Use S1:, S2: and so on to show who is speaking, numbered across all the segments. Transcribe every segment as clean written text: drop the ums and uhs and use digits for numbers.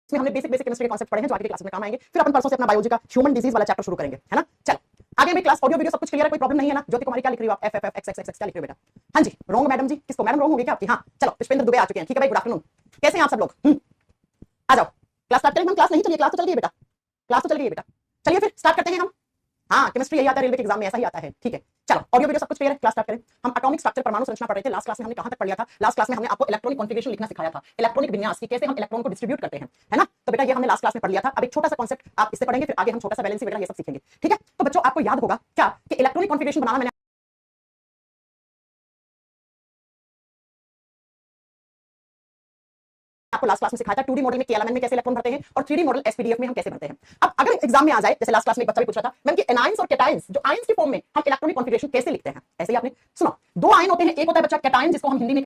S1: इसमें हमने basic chemistry के कॉन्सेप्ट पढ़े हैं जो आगे की क्लास में काम आएंगे। फिर अपन परसों से अपना बायोलॉजी का ह्यूमन डिजीज वाला चैप्टर शुरू करेंगे, है ना। चलो आगे मेरी क्लास ऑडियो वीडियो सब कुछ क्लियर है, कोई प्रॉब्लम नहीं है ना। ज्योति कुमारी क्या लिख रही हो आप? F F F x x x क्या लिख रही हो बेटा? हाँ जी रोंग मैडम जी, किसको मैडम रोंग होगी क्या आपकी? हाँ चलो पुष्पेंद्र दुबे आ चुके हैं, ठीक है भाई, गुड आफ्टरनून, कैसे हैं आप सब लोग? आ जाओ क्लास स्टार्ट करें हम। क्लास नहीं चलिए, क्लास तो चल गई बेटा, क्लास तो चल गई बेटा, चलिए फिर स्टार्ट करते हैं हम। हाँ केमिस्ट्री यही आता है, रेलवे के एग्जाम में ऐसा ही आता है, ठीक है। चलो ऑडियो वीडियो सब कुछ क्लियर है, क्लास स्टार्ट करें। हम एटॉमिक स्ट्रक्चर परमाणु संरचना पढ़ रहे थे। लास्ट क्लास में हमने कहां तक पढ़ लिया था? लास्ट क्लास में हमने आपको इलेक्ट्रॉनिक कॉन्फ़िगरेशन लिखना सिखाया था, इलेक्ट्रॉनिक विन्यास की कैसे हम इलेक्ट्रॉन को डिस्ट्रीब्यूट करते हैं, है ना। तो बेटा ये हमने लास्ट क्लास में पढ़ लिया था। अब एक छोटा सा कॉन्सेप्ट आप इससे पढ़ेंगे, फिर आगे हम छोटा सा वैलेंसी वगैरह ये सब सीखेंगे, ठीक है। तो बच्चों आपको याद होगा क्या कि इलेक्ट्रॉनिक कॉन्फ़िगरेशन बनाना मैंने आपको लास्ट क्लास में सिखाया था। 2D मॉडल में केएलएमएन में कैसे इलेक्ट्रॉन भरते हैं और 3D मॉडल एसपीडीएफ में हम कैसे भरते हैं। अब अगर एग्जाम में आ जाए, जैसे लास्ट क्लास में एक बच्चा भी पूछ रहा था मैम कि एनायंस और कैटायंस, जो आयंस की फॉर्म में हम इलेक्ट्रॉनिक कॉन्फ़िगरेशन कैसे लिखते हैं, ऐसे ही आपने सुनो। दो आयन होते हैं, एक होता है बच्चा कैटायन जिसको हम हिंदी में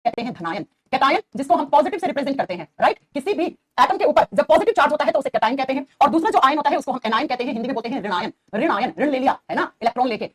S1: कहते हैं धनायन, कैटायन जिसको हम पॉजिटिव से रिप्रेजेंट करते हैं, राइट। किसी भी एटम के ऊपर जब पॉजिटिव चार्ज होता है तो उसे कैटायन कहते हैं, और दूसरा जो आयन होता है उसको हम एनायन कहते हैं, हिंदी में बोलते हैं ऋणायन। ऋणायन ऋण ले लिया, है ना, इलेक्ट्रॉन लेके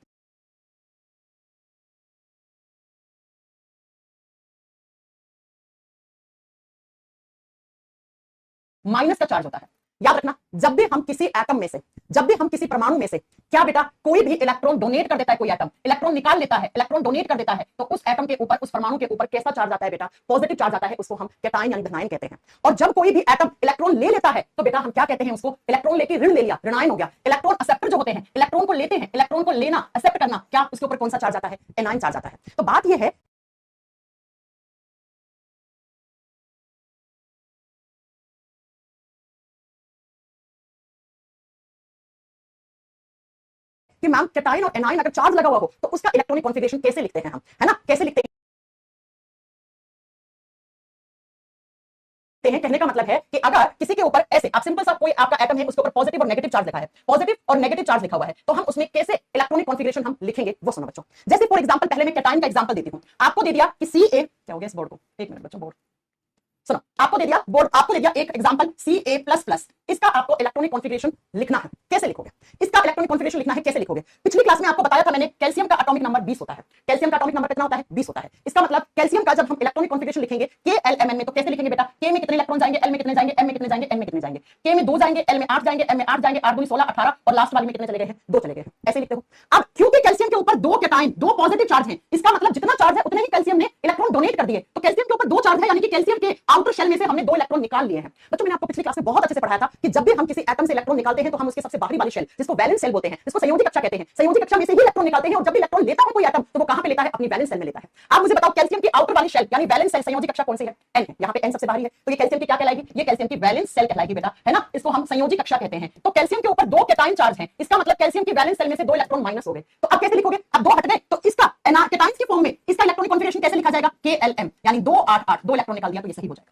S1: माइनस का चार्ज होता है। याद रखना, जब भी हम किसी एटम में से, जब भी हम किसी परमाणु में से क्या बेटा कोई भी इलेक्ट्रॉन डोनेट कर देता है, कोई एटम इलेक्ट्रॉन निकाल लेता है, इलेक्ट्रॉन डोनेट कर देता है, तो उस एटम के ऊपर, उस परमाणु के ऊपर कैसा चार्ज आता है बेटा? पॉजिटिव चार्ज आता है, उसको हम कैटायन यानी धनायन कहते हैं। और जब कोई भी एटम इलेक्ट्रॉन ले लेता है तो बेटा हम क्या कहते हैं उसको? इलेक्ट्रॉन लेके ऋण ले लिया, ऋणायन हो गया। इलेक्ट्रॉन एक्सेप्टर जो होते हैं, इलेक्ट्रॉन को लेते हैं, इलेक्ट्रॉन को लेना, एक्सेप्ट करना, क्या उसके ऊपर कौन सा चार्ज आता है? एनायन चार्ज आता है। तो बात यह है कि मैम कैटायन और एनायन अगर चार्ज लगा हुआ हो तो उसका इलेक्ट्रॉनिक कॉन्फ़िगरेशन कैसे लिखते हैं हम, है ना, कैसे लिखते हैं। कहने का मतलब है कि अगर किसी के ऊपर ऐसे आप सिंपल सा कोई आपका एटम है, उसके ऊपर पॉजिटिव और नेगेटिव चार्ज लिखा है, पॉजिटिव और नेगेटिव चार्ज लिखा हुआ है, तो हम उसमें कैसे इलेक्ट्रॉनिक कॉन्फ़िगरेशन हम लिखेंगे वो सुनो बच्चों। जैसे फॉर एग्जांपल पहले मैं कैटायन का एग्जांपल देती हूं। आपको दे दिया कि सी ए, क्या हो गया इस बोर्ड को, एक मिनट बच्चों, बोर्ड सुनो, आपको दे दिया बोर्ड, आपको दे दिया एक एग्जांपल Ca++, इसका आपको इलेक्ट्रॉनिक कॉन्फ़िगरेशन लिखना है, कैसे लिखोगे? इसका इलेक्ट्रॉनिक कॉन्फ़िगरेशन लिखना है, कैसे लिखोगे? पिछली क्लास में आपको बताया था मैंने, कैल्शियम का एटॉमिक नंबर 20 होता है। कैल्शियम का एटॉमिक नंबर कितना होता है? 20 होता है। इसका मतलब कैल्शियम का जब हम इलेक्ट्रॉनिक कॉन्फ़िगरेशन लिखेंगे KLMN में, तो कैसे लिखेंगे बेटा? K में कितने इलेक्ट्रॉन जाएंगे, L में कितने जाएंगे, M में कितने जाएंगे, N में कितने जाएंगे? K में 2 जाएंगे, L में 8 जाएंगे, M में 8 जाएंगे, 8 दूनी 16, 18, और लास्ट वाले में कितने चले गए हैं? 2 चले गए हैं। ऐसे लिखते हो। अब क्योंकि कैल्शियम के ऊपर 2 कैटायन, 2 पॉजिटिव चार्ज हैं, इसका मतलब जितना चार्ज है उतने ही कैल्शियम ने इलेक्ट्रॉन डोनेट कर दिए, तो कैल्शियम के ऊपर 2 चार्ज है, यानी कि कैल्शियम के आउटर शेल में से हमने 2 इलेक्ट्रॉन निकाल लिए हैं। बच्चों मैंने आपको पिछली क्लास में बहुत अच्छे से पढ़ाया था कि जब भी हम किसी एटम से इलेक्ट्रॉन निकालते हैं तो हम उसके सबसे बाहरी वाली शेल, जिसको वैलेंस शेल बोलते हैं, जिसको संयोजी कक्षा कहते हैं, संयोजी कक्षा में से ही इलेक्ट्रॉन निकालते हैं। और जब भी इलेक्ट्रॉन लेता है कोई एटम तो वो कहां पे लेता है? अपनी वैलेंस शेल में लेता है। आप मुझे बताओ कैल्शियम की आउटर वाली शेल यानी वैलेंस शेल, संयोजी कक्षा कौन सी है? N है। यहाँ पे N सबसे बाहरी है, तो ये कैल्शियम की क्या कहलाएगी? ये कैल्शियम की वैलेंस शेल कहलाएगी बेटा, है ना। इसको हम संयोजी कक्षा कहते हैं। तो कैल्शियम के ऊपर 2 कैटायन चार्ज हैं, इसका मतलब कैल्शियम की वैलेंस शेल में से 2 इलेक्ट्रॉन माइनस हो गए। तो अब कैसे लिखोगे? अब 2 हट गए तो इसका कैटायंस की फॉर्म में इसका इलेक्ट्रॉनिक कॉन्फ़िगरेशन कैसे लिखा जाएगा? KLM यानी 2 8 8, 2 इलेक्ट्रॉन निकाल दिया तो ये सही हो जाएगा।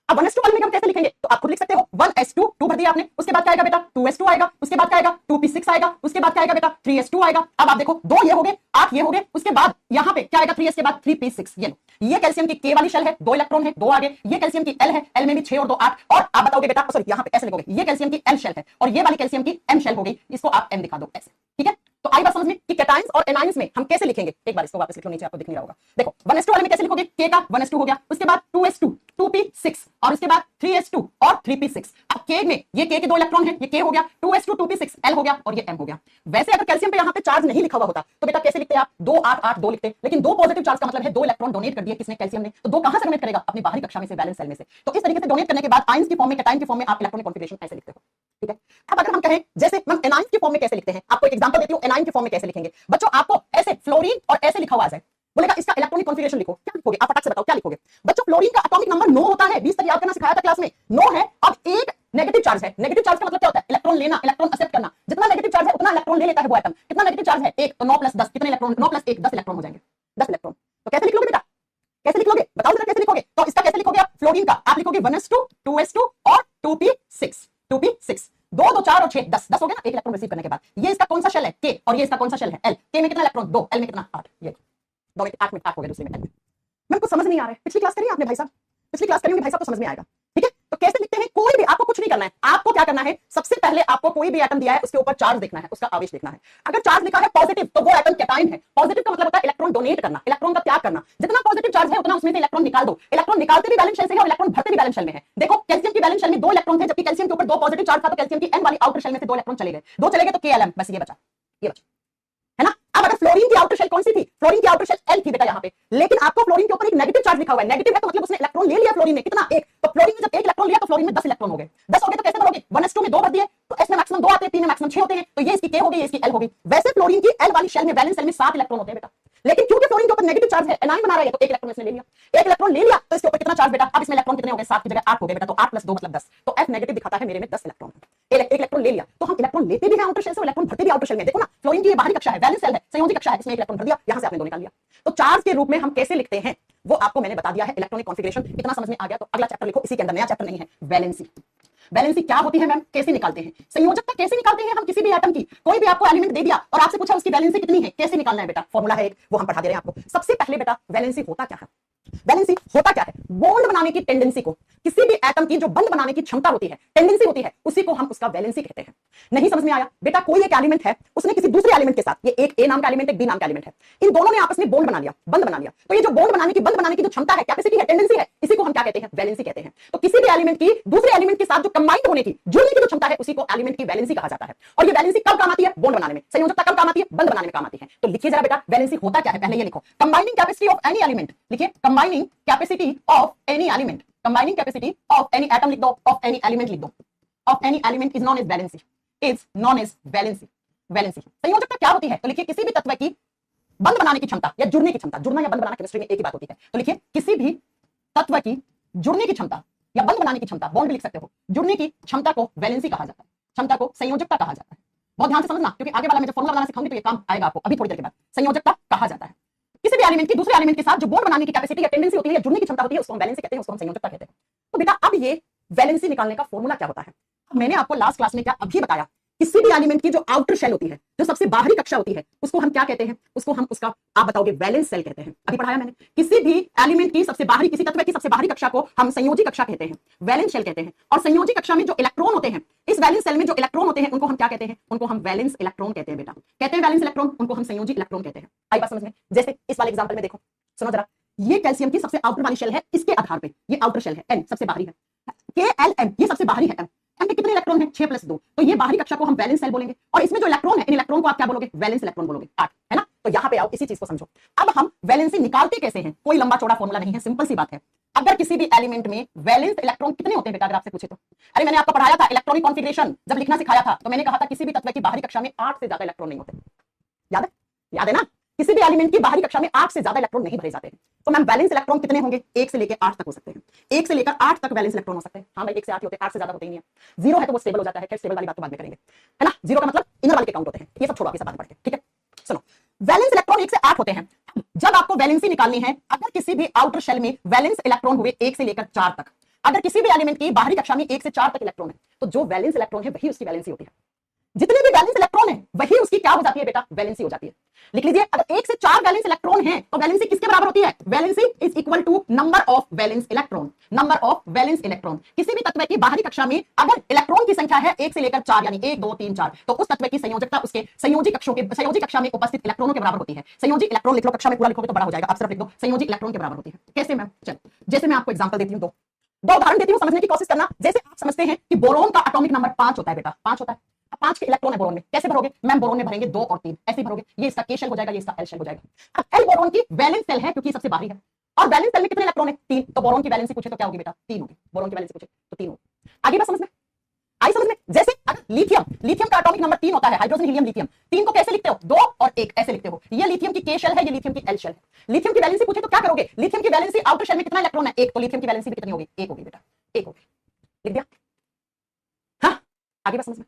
S1: अब 1s2 वाले में हम कैसे लिखेंगे? तो आप खुद लिख सकते हो 1s2, 2 भर दिया आपने, उसके बाद क्या आएगा बेटा? 2s2 आएगा, उसके बाद क्या आएगा? 2p6 आएगा, उसके बाद क्या आएगा बेटा? 3s2 आएगा। अब आप देखो 2 ये हो गए, 8 ये हो गए, उसके बाद यहाँ पे क्या आएगा? 3s के बाद 3p6। ये कैल्शियम की K वाली शेल है, 2 इलेक्ट्रॉन है, 2 आगे। ये कैल्शियम की L है, L में भी 6 और 2 8। और आप बताओगे बेटा, सॉरी यहाँ पे ऐसे लिखोगे, ये कैल्शियम की L शेल है और ये वाली कैल्शियम की M शेल हो गई, इसको आप M दिखा दो ऐसे, ठीक है। तो आई बात समझ में कि कैटायंस और एनायंस में हम कैसे लिखेंगे? एक बार इसको वापस लिख लो, नीचे आपको दिख नहीं रहा होगा। देखो 1s2 वाले में कैसे लिखोगे? K का 1s2 हो गया, उसके बाद 2s2, 2p6 और उसके बाद 3s2 और 3p6। अब K में ये K के 2 इलेक्ट्रॉन है, ये K हो गया, 2s2, 2p6, L हो गया और ये M हो गया। वैसे अगर कैल्शियम पे यहाँ पे चार्ज नहीं लिखा हुआ होता तो बेटा कैसे लिखते आप? 2 8 8 2 लिखते, लेकिन 2 पॉजिटिव चार्ज का मतलब है 2 इलेक्ट्रॉन डोनेट कर दिए किसने? कैल्शियम ने। तो 2 कहां से डोनेट करेगा? अपनी बाहरी कक्षा में से, वैलेंस शेल में से। तो इस तरीके से डोनेट करने के बाद आयंस की फॉर्म में, कैटायन की फॉर्म में आप इलेक्ट्रॉनिक कॉन्फ़िगरेशन ऐसे लिखते हो, ठीक है। अब अगर हम कहें जैसे हम एनायंस की फॉर्म में कैसे लिखते हैं, आपको एक एग्जांपल देती हूं एनायन की फॉर्म में कैसे लिखेंगे। बच्चों आपको ऐसे फ्लोरीन और ऐसे लिखा हुआ है, बोलेगा इसका इलेक्ट्रॉनिक कॉन्फ़िगरेशन लिखो, क्या लिखोगे आप? फटाक से बताओ क्या लिखोगे बच्चों? फ्लोरीन का एटॉमिक नंबर 9 होता है, 20 तक याद करना सिखाया था क्लास में, 9 है। अब एक नेगेटिव चार्ज है, नेगेटिव चार्ज का मतलब क्या होता है? इलेक्ट्रॉन लेना, इलेक्ट्रॉन एक्सेप्ट करना। जितना नेगेटिव चार्ज है उतना इलेक्ट्रॉन ले लेता है वो एटम। कितना नेगेटिव चार्ज है? 1, तो 9 + 10 कितने इलेक्ट्रॉन? 9 + 1 10 इलेक्ट्रॉन हो जाएंगे, 10 इलेक्ट्रॉन। तो कैसे लिख लोगे बेटा? कैसे लिख लोगे बताओ जरा, कैसे लिखोगे? तो इसका कैसे लिखोगे आप? फ्लोरीन का आप लिखोगे 1s2, 2s2 और 2p6, 2p6, 2 2 4 और 6 10, 10 हो गया ना एक इलेक्ट्रॉन रिसीव करने के बाद। ये इसका कौन सा शेल है? K, और ये इसका कौन सा शेल है? L। K में कितना इलेक्ट्रॉन? 2, L में कितना? 8। ये 2 में 8 में 8 हो गया, दूसरे में L में। मैम कुछ समझ नहीं आ रहा है, पिछली क्लास करी आपने भाई साहब, पिछली क्लास करी होगी भाई साहब, तो समझ में आएगा, ठीक है। तो कैसे लिखते हैं? कोई भी, आपको कुछ नहीं करना है, आपको क्या करना है, सबसे पहले आपको कोई भी एटम दिया है उसके ऊपर चार्ज देखना है, उसका आवेश देखना है। अगर चार्ज लिखा है पॉजिटिव तो वो एटम कैटायन है। पॉजिटिव का मतलब होता है इलेक्ट्रॉन डोनेट करना, इलेक्ट्रॉन का त्याग करना। जितना पॉजिटिव चार्ज है उतना उसमें से इलेक्ट्रॉन निकाल दो। इलेक्ट्रॉन निकालते भी वैलेंस शेल से है और इलेक्ट्रॉन भरते भी वैलेंस शेल में है। देखो कैल्शियम की वैलेंस शेल में 2 इलेक्ट्रॉन थे, जबकि कैल्शियम के ऊपर 2 पॉजिटिव चार्ज था, तो कैल्शियम की n वाली आउटर शेल में से 2 इलेक्ट्रॉन चले गए, 2 चले गए तो Klm, बस ये बचा, ये बचा, है ना। अब अगर फ्लोरीन की आउटर शेल कौन सी थी? फ्लोरीन की आउटर शेल L थी बेटा यहाँ पे, लेकिन आपको फ्लोरीन के ऊपर एक नेगेटिव चार्ज लिखा हुआ है। नेगेटिव है तो मतलब उसने इलेक्ट्रॉन ले लिया फ्लोरीन में, कितना? 1। तो फ्लोरीन में जब 1 इलेक्ट्रॉन लिया तो फ्लोरीन में 10 इलेक्ट्रॉन हो गए। 10 हो गए तो कैसे भरोगे? 1s2 में 2 भर दिए तो s में मैक्सिमम 2 आते हैं, 3 में मैक्सिमम 6 होते हैं, तो ये इसकी K हो गई, ये इसकी L हो गई। वैसे फ्लोरीन की L वाली शेल में, वैलेंस शेल में 7 इलेक्ट्रॉन होते हैं बेटा, लेकिन क्योंकि फ्लोरीन के ऊपर नेगेटिव चार्ज है, एनायन बना रहा है, तो 1 इलेक्ट्रॉन इसने ले लिया। 1 इलेक्ट्रॉन ले लिया तो इसके ऊपर कितना चार्ज बेटा? अब इसमें इलेक्ट्रॉन कितने हो गए? 7 की जगह 8 हो गए बेटा, तो 8 + 2 मतलब 10, तो F नेगेटिव दिखाता है मेरे में 10 इलेक्ट्रॉन है। 1 इलेक्ट्रॉन ले लिया तो हम इलेक्ट्रॉन लेते भी हैं आउटर शेल से, इलेक्ट्रॉन भरते भी आउटर शेल में। देखो ना, फ्लोरीन की ये बाहरी कक्षा है, वैलेंस शेल है, संयोजी कक्षा है, इसमें 1 इलेक्ट्रॉन भर दिया, यहां से आपने 2 निकाल लिया। तो चार्ज के रूप में हम कैसे लिखते हैं वो आपको मैंने बता दिया है, इलेक्ट्रॉनिक कॉन्फ़िगरेशन। इतना समझ में आ गया तो अगला चैप्टर लिखो, इसी के अंदर, नया चैप्टर नहीं है, वैलेंसी। वैलेंसी क्या होती है मैम? कैसे निकालते हैं? संयोजकता कैसे निकालते हैं हम किसी भी एटम की? कोई भी आपको एलिमेंट दे दिया और आपसे पूछा उसकी वैलेंसी कितनी है, कैसे निकालना है बेटा? फॉर्मूला है एक, वो हम पढ़ा दे रहे हैं आपको। सबसे पहले बेटा वैलेंसी होता क्या है? वैलेंसी होता क्या है? बॉन्ड बनाने की टेंडेंसी को, किसी भी एटम की जो बंध बनाने की क्षमता होती है, टेंडेंसी होती है, उसी को हम उसका वैलेंसी कहते हैं। नहीं समझ में आया बेटा? कोई एक एलिमेंट है, उसने किसी दूसरे एलिमेंट के साथ, ये एक ए नाम का एलिमेंट, एक बी नाम का एलिमेंट है, इन दोनों ने आपस में बॉन्ड बना लिया, बंध बना लिया, तो ये जो बॉन्ड बनाने की, बंध बनाने की जो क्षमता है, कैपेसिटी है, टेंडेंसी है, इसी को हम क्या कहते हैं? वैलेंसी कहते हैं। तो किसी भी एलिमेंट की दूसरे एलिमेंट के साथ जो कंबाइंड होने की, जुड़ने की जो क्षमता है, उसी को एलिमेंट की वैलेंसी कहा जाता है। और ये वैलेंसी कब काम आती है? बॉन्ड बनाने में। संयोजकता कब काम आती है? बंध बनाने में काम आती है। तो लिखिए जरा बेटा, वैलेंसी होता क्या है? पहले ये लिखो, combining capacity of any element. लिखिए, combining capacity of any element, combining capacity of any atom लिख दो, of any element लिख दो, of any element is known as valency, is known as valency, valency। संयोजकता क्या होती है? तो लिखिए, किसी भी तत्व की बंध बनाने की क्षमता या जुड़ने की क्षमता, जुड़ना या बंध बनाना केमिस्ट्री में एक ही बात होती है। तो लिखिए, किसी भी तत्व की जुड़ने की क्षमता या बंध बनाने की क्षमता, बॉन्ड भी लिख सकते हो, जुड़ने की क्षमता को वैलेंसी कहा जाता है, क्षमता को संयोजकता कहा जाता है। बहुत ध्यान से समझना, क्योंकि आगे वाला मैं जब फॉर्मूला बनाना सिखाऊंगी तो ये काम आएगा आपको, अभी थोड़ी देर के बाद। संयोजकता कहा जाता है किसी भी एलिमेंट की दूसरे एलिमेंट के साथ जो बॉन्ड बनाने की कैपेसिटी या टेंडेंसी होती है या जुड़ने की क्षमता होती है, उसको हम वैलेंसी कहते हैं, उसको हम संयोजकता कहते हैं। तो बेटा अब ये वैलेंसी निकालने का फॉर्मूला क्या होता है? मैंने आपको लास्ट क्लास में क्या अभी बताया, किसी भी एलिमेंट की जो आउटर शेल होती है, जो सबसे बाहरी कक्षा होती है, उसको हम क्या कहते हैं? उसको हम उसका, आप बताओगे, वैलेंस शेल कहते हैं। अभी पढ़ाया मैंने, किसी भी एलिमेंट की सबसे बाहरी, किसी तत्व की सबसे बाहरी कक्षा को हम संयोजी कक्षा कहते हैं, वैलेंस शेल कहते हैं। और संयोजी कक्षा में जो इलेक्ट्रॉन होते हैं, इस वैलेंस शेल में जो इलेक्ट्रॉन होते हैं, उनको हम क्या कहते हैं? उनको हम वैलेंस इलेक्ट्रॉन कहते हैं बेटा, कहते हैं वैलेंस इलेक्ट्रॉन, उनको हम संयोजी इलेक्ट्रॉन कहते हैं। आई बात समझ में? जैसे इस वाले एग्जांपल में देखो, सुनो जरा, ये कैल्शियम की सबसे आउटर वाली शेल है, इसके आधार पे ये आउटर शेल है, N सबसे बाहरी है, KLM ये सबसे बाहरी है, M के कितने इलेक्ट्रॉन हैं? 6 + 2, तो ये बाहरी कक्षा को हम वैलेंस शेल बोलेंगे। और इसमें जो इलेक्ट्रॉन है, इन इलेक्ट्रॉन को आप क्या बोलोगे? वैलेंस इलेक्ट्रॉन बोलोगे, 8, है ना। तो यहां पे आओ, इसी चीज को समझो। अब हम वैलेंसी निकालते कैसे हैं? कोई लंबा चौड़ा फॉर्मूला नहीं है, सिंपल सी बात है। अगर किसी भी एलिमेंट में वैलेंस इलेक्ट्रॉन कितने होते हैं बेटा, अगर आपसे पूछे तो? अरे मैंने आपको पढ़ाया था इलेक्ट्रॉनिक कॉन्फ़िगरेशन, जब लिखना सिखाया था तो मैंने कहा था किसी भी तत्व की बाहरी कक्षा में 8 से ज्यादा इलेक्ट्रॉन नहीं होते। याद है? याद है ना? किसी भी एलिमेंट की बाहरी कक्षा में 8 से ज्यादा इलेक्ट्रॉन नहीं भरे जाते हैं। तो मैम वैलेंस इलेक्ट्रॉन कितने होंगे? 1 से लेकर 8 तक हो सकते हैं, 1 से लेकर 8 तक वैलेंस इलेक्ट्रॉन हो सकते हैं। हाँ भाई, 1 से 8 ही होते हैं, 8 से ज्यादा होते ही नहीं है। 0 है तो वो स्टेबल हो जाता है, खैर स्टेबल वाली बात तो बाद में करेंगे, है ना। 0 का मतलब इनर वाले के काउंट होते हैं, ये सब छोड़ो, अभी सब बात पढ़ के, ठीक है। सुनो, वैलेंस इलेक्ट्रॉन 1 से 8 होते हैं। जब आपको वैलेंसी निकालनी है, अगर किसी भी आउटर शेल में वैलेंस इलेक्ट्रॉन हुए 1 से लेकर 4 तक, अगर किसी भी एलिमेंट की बाहरी कक्षा में 1 से 4 तक इलेक्ट्रॉन है, तो जो वैलेंस इलेक्ट्रॉन है वही उसकी वैलेंसी होती है। जितने भी वैलेंस इलेक्ट्रॉन है वही उसकी क्या हो जाती है बेटा? वैलेंसी हो जाती है। लिख लीजिए, अगर 1 से 4 वैलेंस इलेक्ट्रॉन है तो वैलेंसी किसके बराबर होती है? Valency is equal to number of valence electron, number of valence electron. किसी भी तत्व की बाहरी कक्षा में अगर इलेक्ट्रॉन की संख्या है 1 से लेकर 4, यानी 1 2 3 4, तो उस तत्व की संयोजकता उसके संयोजी कक्षा में उपस्थित इलेक्ट्रॉनों के बराबर होती है। संयोजी इलेक्ट्रॉन लिख लो, कक्षा में पूरा लिखोगे तो बड़ा हो जाएगा, आप सिर्फ लिख दो संयोजी इलेक्ट्रॉन के बराबर होती है। कैसे मैम? चलो, जैसे मैं आपको एग्जांपल देती हूं, दो उदाहरण देती हूं, समझने की कोशिश करना। जैसे आप समझते हैं कि बोरोन का एटॉमिक नंबर 5 होता है बेटा, 5 होता है। 5 के इलेक्ट्रॉन है बोरोन में, कैसे भरोगे? मैम बोरोन में भरेंगे 2 और 3, ऐसे ही भरोगे। ये इसका K शेल हो जाएगा, ये इसका L शेल हो जाएगा। अब L बोरोन की वैलेंस शेल है क्योंकि सबसे बाहरी है, और वैलेंस शेल में कितने इलेक्ट्रॉन है? 3, तो बोरोन की वैलेंसी पूछे तो क्या होगी बेटा? 3 होगी। बोरोन की वैलेंसी पूछे तो 3 होगी। आगे बात समझ में आई? समझ में? जैसे अगर लिथियम का एटॉमिक नंबर 3 होता है, हाइड्रोजन हीलियम लिथियम, 3 को कैसे लिखते हो? 2 और 1 ऐसे लिखते हो। ये लिथियम की K शेल है, ये लिथियम की L शेल है। लिथियम की वैलेंसी पूछे तो क्या करोगे? लिथियम की वैलेंसी आउटर शेल में कितना इलेक्ट्रॉन है? 1, तो लिथियम की वैलेंसी भी कितनी होगी? 1 होगी बेटा, 1 होगी। लिख दिया? हाँ, आगे बात समझ में?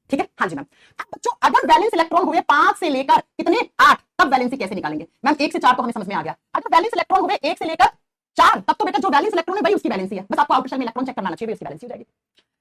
S1: ठीक है, हाँ जी मैम। अब बच्चों, अगर वैलेंस इलेक्ट्रॉन हुए 5 से लेकर कितने 8, तब वैलेंसी कैसे निकालेंगे? मैम 1 से 4 तो हमें समझ में आ गया। अगर वैलेंस इलेक्ट्रॉन हुए 1 से लेकर 4, तब तो बेटा जो वैलेंस इलेक्ट्रॉन है वही उसकी वैलेंसी है, बस आपको आउटर शेल में इलेक्ट्रॉन चेक करना चाहिए, उसकी वैलेंसी हो जाएगी।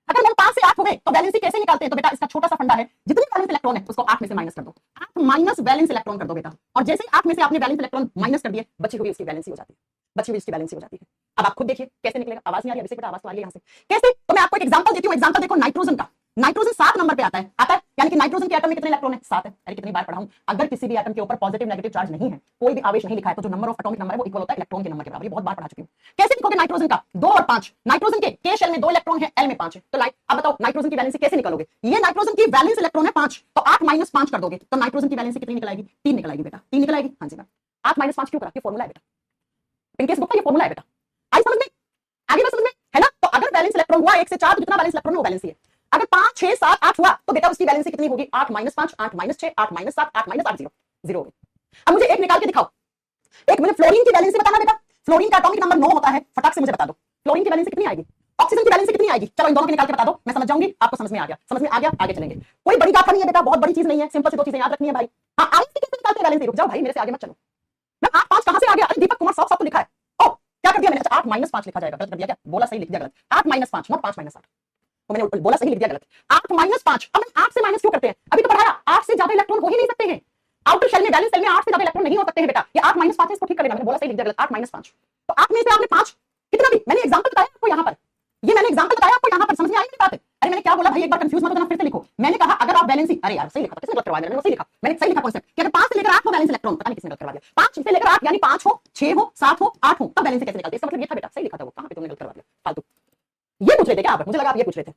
S1: अगर मैम 5 से 8 हुए तो वैलेंसी कैसे निकालते हैं? तो बेटा इसका छोटा सा फंडा है, जितने वैलेंस इलेक्ट्रॉन है उसको 8 में से माइनस कर दो, 8 माइनस वैलेंस इलेक्ट्रॉन कर दो बेटा, और जैसे 8 में से आपने वैलेंस इलेक्ट्रॉन माइनस कर दिए, बची हुई उसकी वैलेंसी हो जाती है, बची हुई उसकी वैलेंसी हो जाती है। अब आप खुद देखिए कैसे निकलेगा। आवाज नहीं आ रही अभिषेक बेटा, आवाज तो आ रही है यहाँ से। कैसे? तो मैं आपको एक एग्जांपल देती हूँ। एग्जांपल देखो नाइट्रोजन का। नाइट्रोजन 7 नंबर पे आता है यानी कि नाइट्रोजन के एटम में कितने इलेक्ट्रॉन है? 7 है। अरे कितनी बार पढ़ा हूं, अगर किसी भी एटम के ऊपर पॉजिटिव नेगेटिव चार्ज नहीं है, कोई भी आवेश नहीं लिखा है, तो जो नंबर ऑफ एटॉमिक नंबर है वो इक्वल होता है इलेक्ट्रॉन के नंबर के बराबर। ये बहुत बार पढ़ा चुकी हूं। कैसे लिखोगे नाइट्रोजन का? 2 और 5। नाइट्रोजन के शेल में 2 इलेक्ट्रॉन है, एल में 5 है। तो लाइक अब बताओ नाइट्रोजन की वैलेंसी कैसे निकालोगे? ये नाइट्रोजन की वैलेंस इलेक्ट्रॉन है 5, तो 8 - 5 कर दोगे तो नाइट्रोजन की वैलेंसी कितनी निकल आएगी? 3 निकल आएगी बेटा। 3 निकल आएगी। हां जी मैम। 8 - 5 क्यों करा? ये फॉर्मूला है बेटा, पिंकेस बुक का ये फॉर्मूला है बेटा। आई समझ में? आगे बात समझ में है ना? तो अगर वैलेंस इलेक्ट्रॉन हुआ 1 से 4 तो कितना वैलेंस इलेक्ट्रॉन है? वो वैलेंसी है। अगर 5 6 7 8 हुआ तो बेटा उसकी वैलेंसी कितनी होगी? 8 - 5 8 - 6 8 - 7 8 - 8 0 0 होगी। अब मुझे एक निकाल के दिखाओ। एक मुझे फ्लोरीन की वैलेंसी बताना बेटा। फ्लोरीन का एटॉमिक नंबर 9 होता है, फटाक से मुझे बता दो फ्लोरीन की वैलेंसी कितनी आएगी? ऑक्सीजन की वैलेंसी कितनी आएगी? चलो इन दोनों की निकाल के बता दो, मैं समझ जाऊंगी, आपको समझ में आ गया। समझ में आ गया? आगे चलेंगे। कोई बड़ी बात नहीं है बेटा, बहुत बड़ी चीज नहीं है, सिंपल सी 2 चीजें याद रखनी है भाई। हां आयंस की कैसे निकालते हैं वैलेंसी? रुक जाओ भाई, मेरे से आगे मत चलो। मैं 8 5 कहां से आ गया? अरे दीपक कुमार साफ साफ तो लिखा है। ओ क्या कर दिया मैंने? अच्छा 8 - 5 लिखा जाएगा, गलत कर दिया क्या? बोला सही लिख दिया गलत। 8 - 5 नॉट 5 - 8। तो मैंने बोला सही लिख दिया गलत। 8 - 5। अब 8 से माइनस क्यों करते हैं? अभी तो पढ़ाया 8 से ज्यादा इलेक्ट्रॉन हो ही नहीं सकते हैं। आउटर शेल में वैलेंस शेल में 8 से ज्यादा इलेक्ट्रॉन नहीं हो सकते हैं बेटा। ये 8 - 5 है, इसको ठीक कर लेना। मैंने बोला सही लिख दिया गलत। 8 - 5। तो 8 में से आपने 5 कितना भी, मैंने एग्जांपल बताया आपको यहां पर। ये मैंने एग्जांपल बताया आपको यहां पर, समझ में आई मेरी बात? अरे मैंने क्या बोला भाई, एक बार कंफ्यूज मत होना, फिर से लिखो। मैंने कहा अगर आप वैलेंसी, अरे यार सही लिखा था, किसने गलत करवा दिया? मैंने सही लिखा, मैंने सही लिखा कॉन्सेप्ट कि अगर 5 से लेकर 8 हो वैलेंस इलेक्ट्रॉन, पता नहीं किसने गलत करवा दिया। 5 से लेकर 8 यानी 5 हो 6 हो 7 हो 8 हो, तब वैलेंसी कैसे निकलती है? इसका मतलब ये था बेटा, सही लिखा था वो, कहां पे तुमने गलत करवा दिया फालतू। ये पूछ रहे थे क्या आप? मुझे लगा आप ये पूछ रहे थे।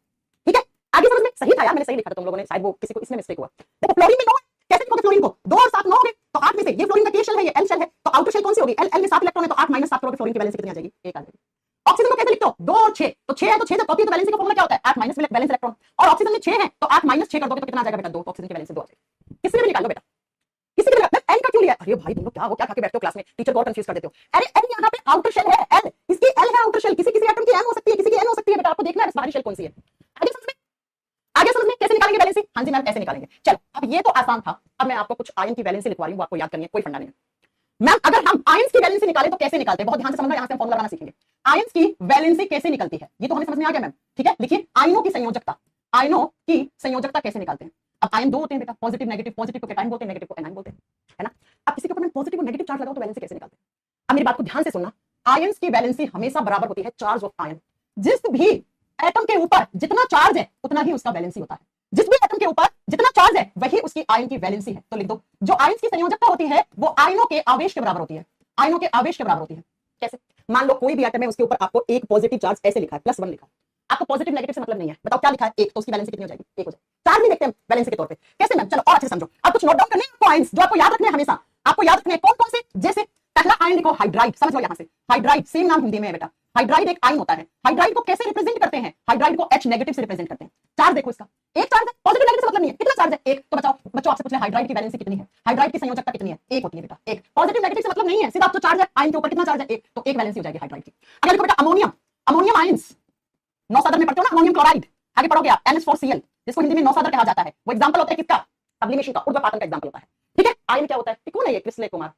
S1: ठीक है आगे समझ में? सही था यार, मैंने सही लिखा था, तुम लोगों ने शायद वो किसी को इसमें मिस्टेक हुआ। देखो फ्लोरीन में 9 है, कैसे लिखोगे फ्लोरीन को? 2 और 7 9 हो गए, तो 8 में से ये फ्लोरीन का के शेल है, ये एल शेल है, तो आउटर शेल कौन सी होगी? एल। एल में 7 इलेक्ट्रॉन है, तो 8 - 7 करोगे, फ्लोरीन की वैलेंसी कितनी आ जाएगी? 1 आ जाएगी। ऑक्सीजन को कैसे लिखते हो? 2 और 6, तो 6 है तो 6 से कॉपी, तो वैलेंसी का फॉर्मूला क्या होता है? 8 - वैलेंस इलेक्ट्रॉन। और ऑक्सीजन में 6 है तो 8 - 6 कर दोगे तो कितना आ जाएगा बेटा? 2। ऑक्सीजन की वैलेंसी 2 आ जाएगी। किसी में भी निकाल लो बेटा, किसी में भी। एल का क्यों लिया? अरे भाई तुम लोग क्या खा के बैठते हो क्लास में, टीचर को और कंफ्यूज कर देते हो। अरे एल यहाँ पे आउटर शेल है, एल इसकी एल है आउटर शेल, किसी किसी एटम की एम हो सकती है, किसी की एन हो सकती है बेटा, आपको देखना है बाहरी शेल कौन सी है। आगे समझ में? आगे समझ में? कैसे निकालेंगे वैलेंसी? हां जी मैम ऐसे निकालेंगे। चलो अब ये तो आसान था, अब मैं आपको कुछ आयन की वैलेंसी लिखवा रही हूं, वो आपको याद करनी है, कोई फंडा नहीं है। मैम अगर हम आयंस की वैलेंसी निकालें तो कैसे निकालते हैं? बहुत ध्यान से समझना, यहां से हम फॉर्मूला बनाना सीखेंगे। आयंस की वैलेंसी कैसे निकलती है ये तो हमें समझ में आ गया मैम। ठीक है लिखिए, आयनों की संयोजकता, आयनों की संयोजकता कैसे निकालते हैं? अब आयन 2 होते हैं बेटा, पॉजिटिव नेगेटिव, पॉजिटिव को कैटायन बोलते हैं, नेगेटिव को एनायन बोलते हैं, है ना? अब किसी के ऊपर मैं पॉजिटिव और नेगेटिव चार्ज लगाऊं तो वैलेंसी कैसे निकालते हैं? अब मेरी बात को ध्यान से सुनना, आयंस की वैलेंसी हमेशा बराबर होती है चार्ज ऑफ आयन। जिस भी एटम के ऊपर जितना चार्ज है उतना ही उसका वैलेंसी होता है। जिस भी एटम के ऊपर जितना चार्ज है वही उसकी आयन की वैलेंसी है। तो लिख दो, जो आयंस की संयोजकता होती है वो आयनों के आवेश के बराबर होती है। आयनों के आवेश के बराबर होती है। कैसे? मान लो कोई भी एटम है, उसके ऊपर आपको एक पॉजिटिव चार्ज ऐसे लिखा है, +1 लिखा है। आपको पॉजिटिव नेगेटिव से मतलब नहीं है, बताओ क्या लिखा है? 1, तो उसकी वैलेंसी कितनी हो जाएगी? 1 हो जाएगी। चार्ज नहीं देखते हम वैलेंसी के तौर पे। कैसे मैम? चलो और अच्छे से समझो। अब कुछ नोट डाउन करने हैं आपको आयंस, जो आपको याद रखने हैं हमेशा। आपको याद रखने हैं कौन कौन से? जैसे पहला आयन लिखो हाइड्राइड, समझ लो यहां से। हाइड्राइड सेम नाम हिंदी में है बेटा, हाइड्राइड एक आयन होता है। हाइड्राइड को कैसे रिप्रेजेंट करते हैं? हाइड्राइड को H नेगेटिव से रिप्रेजेंट करते हैं। चार्ज देखो इसका, एक चार्ज है, पॉजिटिव नेगेटिव से मतलब नहीं है। कितना चार्ज है? 1। तो बताओ बच्चों, आपसे पूछ ले हाइड्राइड की वैलेंसी कितनी है? हाइड्राइड की संयोजकता कितनी है? 1 होती है बेटा, 1। पॉजिटिव नेगेटिव से मतलब नहीं है, सीधा आपको चार्ज है आयन के ऊपर, कितना चार्ज है? 1, तो 1 वैलेंसी हो जाएगी हाइड्राइड की। अगर लिखो बेटा अमोनियम, अमोनियम आयंस, नौसादर में पढ़ते हो ना अमोनियम क्लोराइड, आगे पढ़ोगे आप NH4Cl, जिसको हिंदी में नौसादर कहा जाता है। वो एग्जांपल होता है किसका? सब्लिमेशन का, ऊर्ध्वपातन का एग्जांपल होता है। ठीक है आयन क्या होता है? कौन है ये? क्रिस्टले कुमार।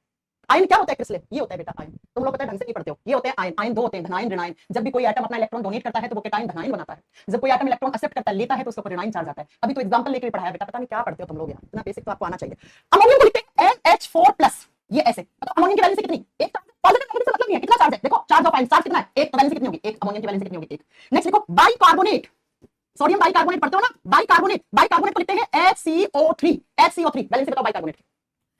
S1: आयन क्या होता है? क्रिस्टले, ये होता है बेटा आयन। तुम लोग पता है ढंग से नहीं पढ़ते हो। ये होते हैं आयन। आयन 2 होते हैं, धनायन ऋणायन। जब भी कोई एटम अपना इलेक्ट्रॉन डोनेट करता है तो वो कैटायन धनायन बनाता है। जब कोई एटम इलेक्ट्रॉन एक्सेप्ट करता है, लेता है, तो उसके ऊपर ऋणायन चार्ज आता है। अभी तो एग्जांपल लेकर पढ़ाया बेटा, पता नहीं क्या पढ़ते हो तुम लोग यार, इतना बेसिक तो आपको आना चाहिए। अमोनियम को लिखते हैं NH4+, ये ऐसे। तो अमोनियम की वैलेंसी कितनी? 1 चार्ज। पॉजिटिव नेगेटिव से मतलब नहीं है, कितना चार्ज है? देखो चार्ज ऑफ आयन, चार्ज कितना है? 1, तो वैलेंसी कितनी होगी? 1। अमोनियम की वैलेंसी कितनी होगी? 1। नेक्स्ट लिखो बाइकार्बोनेट, सोडियम बाइकार्बोनेट पढ़ते हो ना, बाइकार्बोनेट। बाइकार्बोनेट को लिखते हैं HCO3, HCO3। वैलेंसी बताओ बाइकार्बोनेट की,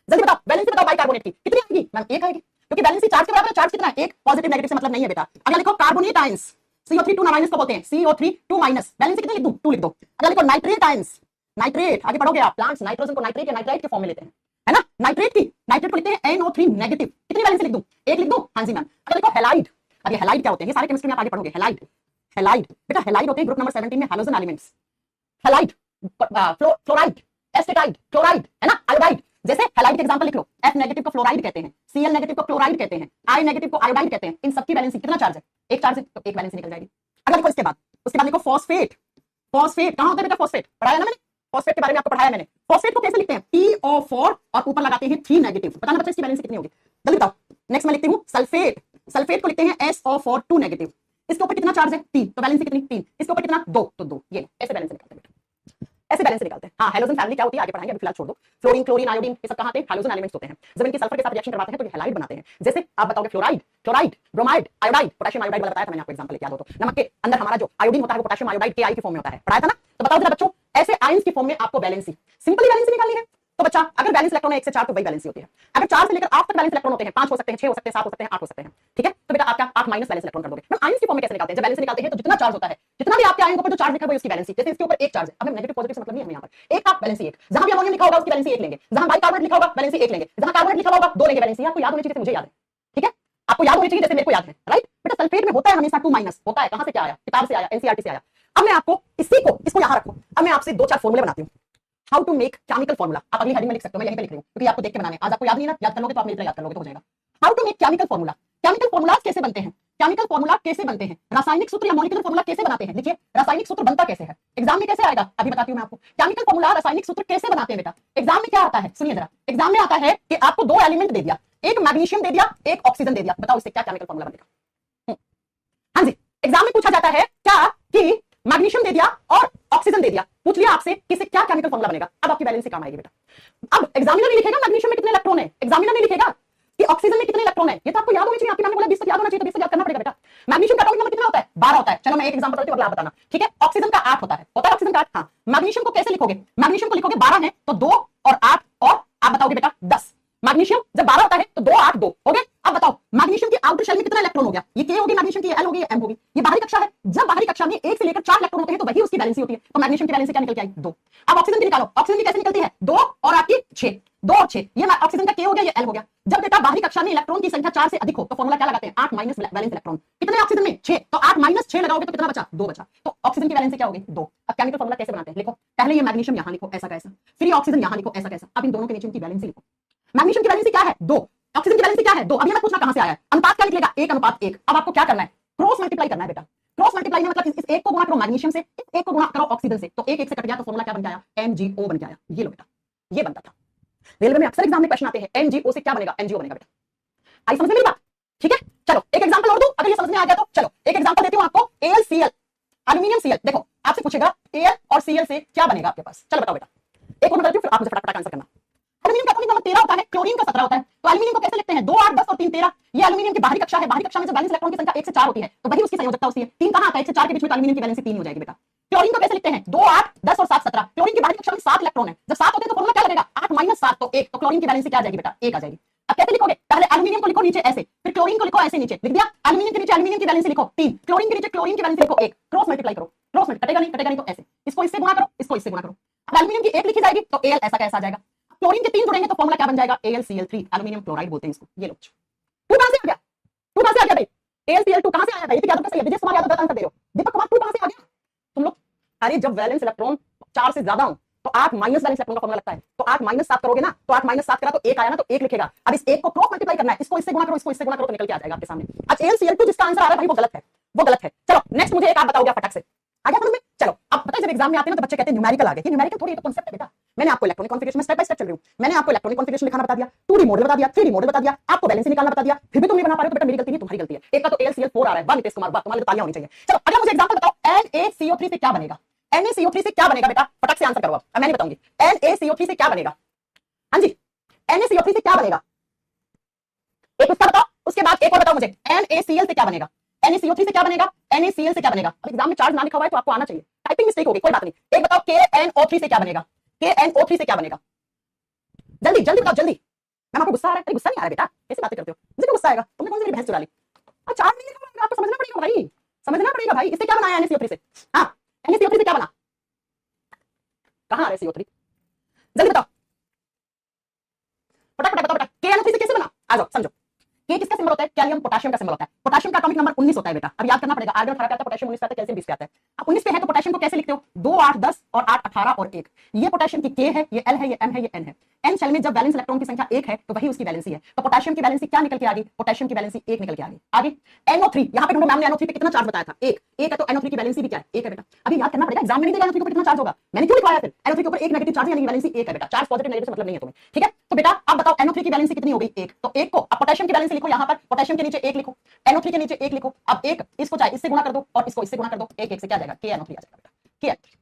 S1: जल्दी बताओ वैलेंसी बताओ बाइकार्बोनेट की कितनी आएगी? मैम 1 आएगी, क्योंकि वैलेंसी चार्ज के बराबर है। चार्ज कितना है? 1। पॉजिटिव नेगेटिव से मतलब नहीं है बेटा। अगर लिखो कार्बोनेट आयंस, CO3 2 माइनस को बोलते हैं, CO3 2 माइनस, वैलेंसी कितनी लिख दूं? 2 लिख दो। अगर लिखो नाइट्रेट आयंस, नाइट्रेट, आगे पढ़ोगे आप, प्लांट्स नाइट्रोजन को नाइट्रेट या नाइट्राइट के फॉर्म में लेते हैं, है ना? नाइट्रेट की, नाइट्रेट को लिखते हैं NO3 नेगेटिव। कितनी वैलेंसी लिख दूं? 1 लिख दूं? हां जी मैम। अगर लिखो हैलाइड, अब ये हैलाइड क्या होते हैं? ये सारे केमिस्ट्री में आप आगे पढ़ोगे। हैलाइड, हैलाइड बेटा, हैलाइड होते हैं ग्रुप नंबर 17 में halogen elements. Halide, fluoride, astatide, chloride, है ना, आयोडाइड। जैसे हैलाइड के एग्जांपल लिख लो, F नेगेटिव को फ्लोराइड कहते हैं, Cl नेगेटिव को क्लोराइड कहते हैं, I नेगेटिव को आयोडाइड कहते हैं। इन सबकी वैलेंसी कितना चार्ज है? 1 चार्ज है, तो 1 वैलेंसी निकल जाएगी। अगर देखो उसके बाद देखो फॉस्फेट। फॉस्फेट कहां होता है बेटा? फॉस्फेट पढ़ाया ना मैंने, फॉस्फेट के बारे में आपको पढ़ाया मैंने। फॉस्फेट को कैसे लिखते हैं? PO4 और ऊपर लगाते हैं 3 नेगेटिव। पता ना बच्चों इसकी वैलेंसी कितनी होगी? जल्दी बताओ। नेक्स्ट मैं लिखती हूं सल्फेट, सल्फेट को लिखते हैं SO4 2 नेगेटिव। इसके ऊपर कितना चार्ज है? 3, तो वैलेंसी कितनी? 3। इसके ऊपर कितना? 2, तो 2। ये ऐसे वैलेंसी निकालते हैं बेटा, ऐसे बैलेंस निकालते हैं। हाँ, हैलोजन फैमिली क्या होती है आगे पढ़ाएंगे, अभी फिलहाल छोड़ दो। फ्लोरीन, क्लोरीन, आयोडीन ये सब कहां आते हैं? हैलोजन एलिमेंट्स होते हैं। जब इनके सल्फर के साथ रिएक्शन करवाते हैं तो ये हैलाइड बनाते हैं। जैसे आप बताओगे fluoride, chloride, bromide, iodide, potassium iodide वाला बताया था मैंने आपको एग्जांपल लेके, याद हो तो। नमक के अंदर हमारा जो आयोडीन होता है वो पोटेशियम आयोडाइड के आई की फॉर्म में होता है, पढ़ाया था ना। तो बताओ जरा बच्चों, ऐसे आयंस की फॉर्म में आपको वैलेंसी, सिंपली वैलेंसी निकालनी है। तो बच्चा अगर बैलेंस इलेक्ट्रॉन है 1 से 4 तो वही वैलेंसी होती है। अगर 4 से लेकर 8 तक बैलेंस इलेक्ट्रॉन होते हैं, 5 हो सकते हैं, 6 हो सकते हैं, 7 हो सकते हैं, 8 हो सकते हैं, ठीक है। तो बेटा आपका 8 माइनस बैलेंस इलेक्ट्रॉन कर दोगे। हम आयंस की फॉर्म में कैसे निकालते हैं? जब बैलेंस निकालते हैं तो जितना चार्ज होता है, जितना भी आपके आयन के ऊपर जो चार्ज लिखा हुआ है उसकी वैलेंसी। जैसे इसके ऊपर एक चार्ज है, अब नेगेटिव पॉजिटिव से मतलब नहीं है, यहाँ पर एक का वैलेंसी एक, जहां भी अमोनियम लिखा होगा उसकी वैलेंसी एक लेंगे, जहां बाइकार्बोनेट लिखा होगा वैलेंसी एक लेंगे, जहां कार्बोनेट लिखा होगा दो लेंगे वैलेंसी। आपको याद होनी चाहिए, मुझे याद है, ठीक है। आपको याद होनी चाहिए जैसे मेरे को याद है, राइट बेटा। सल्फेट में होता है हमेशा 2 माइनस, होता है। कहां से क्या आया? किताब से आया, एनसीईआरटी से आया। अब मैं आपको इसको यहां रखो। अब मैं आपसे 2-4 फॉर्मूले बनाती हूं, how to make chemical formula. आप अगली हेडिंग में लिख सकते हो, मैं यहीं पे लिख रही हूं क्योंकि आपको देख के बनाने। आज आपको याद नहीं ना, याद कर लोगे तो आप मेरी तरह याद कर लोगे तो हो जाएगा। How to make chemical formula. Chemical formulas कैसे बनते हैं? केमिकल फॉर्मूला कैसे बनते हैं? रासायनिक सूत्र या मॉलिक्यूलर फॉर्मूला कैसे बनाते हैं? देखिए रासायनिक सूत्र बनता कैसे है, एग्जाम में कैसे आएगा अभी बताती हूं मैं आपको। केमिकल फॉर्मूला रासायनिक सूत्र कैसे बनाते हैं बेटा? एग्जाम में क्या आता है, सुनिए जरा। एग्जाम में आता है कि आपको 2 एलिमेंट दे दिया, एक मैग्नीशियम दे दिया, एक ऑक्सीजन दे दिया, बताओ इससे क्या केमिकल फॉर्मूला बनेगा? हाँ जी, एग्जाम में पूछा जाता है क्या कि मैग्नीशियम दे दिया और ऑक्सीजन दे दिया, पूछ लिया आपसे कि इससे क्या केमिकल फॉर्मूला बनेगा। अब आपकी वैलेंसी काम आएगी बेटा। अब एग्जामिनर नहीं लिखेगा मैग्नीशियम में कितने इलेक्ट्रॉन है, एग्जामिनर नहीं लिखेगा कि ऑक्सीजन में कितने इलेक्ट्रॉन है। ये तो आपको याद होनी चाहिए, आपकी मैम ने बोला 20 तक याद होना चाहिए, तो 20 तक याद करना पड़ेगा बेटा। मैग्नीशियम का एटॉमिक नंबर कितना होता है? 12 होता है। चलो मैं एक एग्जांपल देती हूं, अगला आप बताना, ठीक है। ऑक्सीजन का 8 होता है ऑक्सीजन का 8। हाँ, मैग्नीशियम को कैसे लिखोगे? मैग्नीशियम को लिखोगे 12 है तो 2 और 8 और आप बताओगे बेटा 10। मैग्नीशियम जब 12 होता है तो 2 8 2 हो गए। अब बताओ मैग्नीशियम की आउटर शेल में कितना इलेक्ट्रॉन हो गया? ये के होगी मैग्नीशियम की, एल होगी, एम होगी। ये बाहरी कक्षा है। जब बाहरी कक्षा में 1 से लेकर 4 इलेक्ट्रॉन होते हैं तो वही उसकी वैलेंसी होती है। तो मैग्नीशियम की वैलेंसी क्या निकल के आई? 2। अब ऑक्सीजन की निकालो, ऑक्सीजन की कैसे निकलती है? 2 और आपकी 6, 2 और 6। ये ऑक्सीजन का के हो गया, ये एल हो गया। जब बेटा बाहरी कक्षा में इलेक्ट्रॉन की संख्या 4 से अधिक हो तो फॉर्मूला क्या लगाते हैं? 8 माइनस वैलेंस इलेक्ट्रॉन। कितने ऑक्सीजन में? 6, तो 8 माइनस 6 लगाओगे तो कितना बचा? 2 बचा। तो ऑक्सीजन की वैलेंसी क्या होगी? 2। अब केमिकल फॉर्मूला कैसे बनाते हैं? लिखो, पहले ये मैग्नीशियम यहां लिखो ऐसा कैसा, फिर ये ऑक्सीजन यहां लिखो ऐसा कैसा। अब इन दोनों के नीचे उनकी वैलेंसी लिखो। मैग्नीशियम की वैलेंसी क्या है? 2। ऑक्सीजन की वैलेंसी क्या है? 2। अब ये मत पूछना कहां से आया है, अनुपात क्या निकलेगा? 1:1। अब आपको क्या करना है? क्रॉस मल्टीप्लाई करना है बेटा। क्रॉस मल्टीप्लाई में मतलब इस एक को गुणा करो मैग्नीशियम से, इस एक को गुणा करो ऑक्सीजन से, तो एक एक से कट गया तो फॉर्मूला क्या बन गया? MgO बन गया। ये लो बेटा, ये बनता था। रेलवे में अक्सर एग्जाम में क्वेश्चन आते हैं, MgO से क्या बनेगा? MgO बनेगा बेटा। आई समझ में मेरी बात? ठीक है, चलो एक एग्जांपल और दूं अगर ये समझ में आ गया तो। चलो एक एग्जांपल देती हूं आपको, AlCl, एल्यूमिनियम Cl। देखो आपसे पूछेगा Al और Cl से क्या बनेगा आपके पास। चलो बताओ बेटा, एक और बताती हूं फिर आप मुझे फटाफट आंसर करना। एल्यूमिनियम का एटॉमिक नंबर 13 होता है, क्लोरीन का 17 होता है। तो एल्यूमिनियम को कैसे लिखते हैं? 2 8 10 और 3 13। ये एल्यूमिनियम की बाहरी कक्षा है। बाहरी कक्षा में जब वैलेंस इलेक्ट्रॉन की संख्या 1 से 4 होती है तो वही उसकी संयोजकता होती है। 3 कहां आता है? 1 से 4 के बीच में तो एल्यूमिनियम की वैलेंसी 3 हो जाएगी बेटा। क्लोरीन को कैसे लिखते हैं? 2 8 10 और 7 17। क्लोरीन की बाहरी कक्षा में 7 इलेक्ट्रॉन है। जब 7 होते हैं तो फॉर्मूला क्या लगेगा? 8 माइनस 7 तो 1। तो क्लोरीन की वैलेंसी क्या आ जाएगी बेटा? 1 आ जाएगी। अब कैसे लिखोगे? पहले एल्यूमिनियम को लिखो नीचे ऐसे, फिर क्लोरीन को लिखो ऐसे नीचे, लिख दिया। एल्यूमिनियम के नीचे एल्यूमिनियम की वैलेंसी लिखो 3, क्लोरीन के नीचे क्लोरीन की वैलेंसी लिखो 1। क्रॉस मल्टीप्लाई करो, क्रॉस कटेगा नहीं तो ऐसे, इसको इससे गुणा करो, इसको इससे गुणा करो। अब एल्यूमिनियम की 1 लिखी जाएगी तो Al ऐसा कैसा आ जाएगा। क्लोरीन के 3 जुड़ेंगे तो फॉर्मूला क्या बन जाएगा? AlCl3, एल्यूमिनियम क्लोराइड बोलते हैं इसको। ये लो, तू कहां से आ गया? तू कहां से आ गया भाई? AlCl2 कहां से आया भाई? यादव कैसे? विजय कुमार यादव का आंसर दे रहे हो। दीपक कुमार तू कहां से आ गया? तुम लोग, अरे जब वैलेंस इलेक्ट्रॉन 4 से ज्यादा हो तो 8 माइनस वैलेंस इलेक्ट्रॉन का फॉर्मूला लगता है। तो 8 माइनस 7 करोगे ना, तो 8 माइनस 7 करा तो 1 आया ना, तो 1 लिखेगा। अब इस 1 को क्रॉस मल्टीप्लाई करना है, इसको इससे गुणा करो, इसको इससे गुणा करो तो निकल के आ जाएगा आपके सामने। अब AlCl2 जिसका आंसर आ रहा है भाई वो गलत है, वो गलत है। चलो नेक्स्ट मुझे एक आप बताओगे फटाक से, आ गया समझ में? चलो अब पता है जब एग्जाम में आते हैं ना तो बच्चे कहते हैं न्यूमेरिकल आ गए। ये न्यूमेरिकल थोड़ी, ये तो कांसेप्ट है बेटा। मैंने आपको इलेक्ट्रॉनिक कॉन्फ़िगरेशन में स्टेप बाय स्टेप चल रही हूं। मैंने आपको इलेक्ट्रॉनिक कॉन्फ़िगरेशन लिखाना बता दिया, 2D मॉडल बता दिया, 3D मॉडल बता दिया, आपको बैलेंस निकालना बता दिया, फिर भी तुम नहीं बना पा रहे हो तो बेटा मेरी गलती नहीं, तुम्हारी गलती है। एक का तो AlCl4 आ रहा है, वाह नितेश कुमार वाह, तुम्हारे लिए तालियां होनी चाहिए। चलो अगला मुझे एग्जांपल बताओ, NaCO3 से क्या बनेगा? NaCO3 से क्या बनेगा बेटा? फटाक से आंसर करो। अब मैं नहीं बताऊंगी, NaCO3 से क्या बनेगा? हाँ जी, NaCO3 से क्या बनेगा? एक उसका बताओ, उसके बाद एक और बताओ मुझे, NaCl से क्या बनेगा? NaCO3 से क्या बनेगा? NaCl से क्या बनेगा? अब एग्जाम में चार्ज ना लिखा हुआ है तो आपको आना चाहिए, टाइपिंग मिस्टेक होगी, कोई बात नहीं। एक बताओ, KNO3 से क्या बनेगा? KNO3 से क्या बनेगा? जल्दी जल्दी बताओ जल्दी। मैम आपको गुस्सा आ रहा है? गुस्सा नहीं आ रहा है बेटा, कैसे बातें करते हो? मुझे क्यों गुस्सा आएगा? तुमने कौन सी मेरी बहस चुरा ली? चार्ज नहीं लिखा हुआ, आपको समझना पड़ेगा भाई, समझना पड़ेगा भाई। इससे क्या बनाया NaCO3 से? हाँ, NaCO3 से क्या बना? कहां आ रहा है CO3? जल्दी बताओ, फटाफट बताओ बेटा। KNO3 से कैसे बना? आ जाओ समझो। के किसका सिंबल होता है? कैलियम पोटेशियम का सिंबल होता है। पोटेशियम का एटॉमिक नंबर 19 होता है बेटा। अब याद करना पड़ेगा, आर्गन 18 आता है, पोटेशियम 19 आता है, कैल्शियम 20 आता है। अब 19 पे है तो पोटेशियम को कैसे लिखते हो? 2 8 10 और 8 18 और 1। ये पोटेशियम की K है, ये L है, ये M है, ये N है। N शेल में जब वैलेंस इलेक्ट्रॉन की संख्या 1 है तो वही उसकी वैलेंसी है। तो पोटेशियम की वैलेंसी क्या निकल के आ गई? पोटेशियम की वैलेंसी 1 निकल के आ गई। आगे NO3, यहां पे ढूंढो, मैम ने NO3 पे कितना चार्ज बताया था? 1 है तो NO3 की वैलेंसी भी क्या है? 1 है बेटा। अभी याद करना पड़ेगा, एग्जाम में नहीं देगा NO3 के ऊपर कितना चार्ज होगा, मैंने क्यों लिखवाया? फिर NO3 के ऊपर एक नेगेटिव चार्ज है, यानी वैलेंसी 1 है बेटा। चार्ज पॉजिटिव नेगेटिव से मतलब नहीं है तुम्हें, ठीक है। तो बेटा अब बताओ NO3 की वैलेंसी कितनी हो गई? 1। तो 1 को अब पोटेशियम की वैलेंसी लिखो, यहां पर पोटेशियम के नीचे 1 लिखो, NO3 के नीचे 1 लिखो। अब 1 इसको चाहे इससे गुणा कर दो और इसको इससे गुणा कर दो, 1 1 से क्या आ जाएगा? KNO3 आ जाएगा बेटा, KNO3।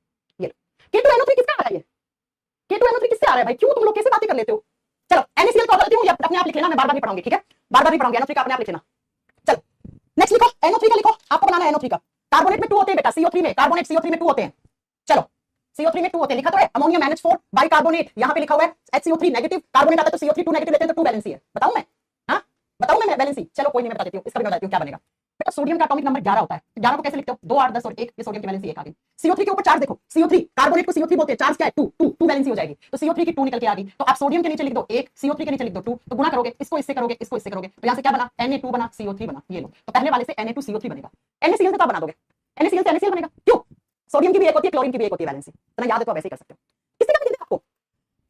S1: ये K2NO3 किसका आ रहा है ये? K2NO3 किससे आ रहा है भाई? क्यों तुम लोग कैसे बातें कर लेते हो? चलो NaCl को लेती हूं, या अपने आप लिख लेना, मैं बार-बार नहीं पढ़ाऊंगी, ठीक है? बार-बार नहीं पढ़ाऊंगी, NO3 का अपने आप लिख लेना। चलो नेक्स्ट लिखो, NO3 का लिखो, आपको बनाना है NO3 का। कार्बोनेट में 2 होते हैं बेटा, CO3 में, कार्बोनेट CO3 में 2 होते हैं। चलो CO3 में 2 होते हैं, लिखा तो है अमोनियम NH4 बाइकार्बोनेट, यहां पे लिखा हुआ है HCO3 नेगेटिव, कार्बोनेट आता है तो CO3 2 नेगेटिव लेते हैं तो 2 वैलेंसी है। बताऊं मैं? हां बताऊं मैं वैलेंसी? चलो कोई नहीं, मैं बता देती हूं, इसका भी बता देती हूं क्या बनेगा। बेटा सोडियम का एटॉमिक नंबर 11 होता है, 11 को कैसे लिखते हो? 2 8 10 और 1, ये सोडियम की वैलेंसी 1 आ गई। CO3 के ऊपर चार्ज देखो, CO3 कार्बोनेट को CO3 बोलते हैं, चार्ज क्या है? 2 2 2 वैलेंसी हो जाएगी, तो CO3 की 2 निकल के आ गई, तो आप सोडियम के नीचे लिख दो 1, CO3 के नीचे लिख दो 2, तो गुणा करोगे, इसको इससे करोगे, इसको इससे करोगे, तो यहां से क्या बना? Na2 बना, CO3 बना, ये लो, तो पहले वाले से Na2CO3 बनेगा। NaCl से क्या बना दोगे? NaCl से NaCl बनेगा, क्यों? सोडियम की भी एक होती है, क्लोरीन की भी एक होती है वैलेंसी, इतना याद है तो वैसे ही कर सकते हो। किसी का भी आपको,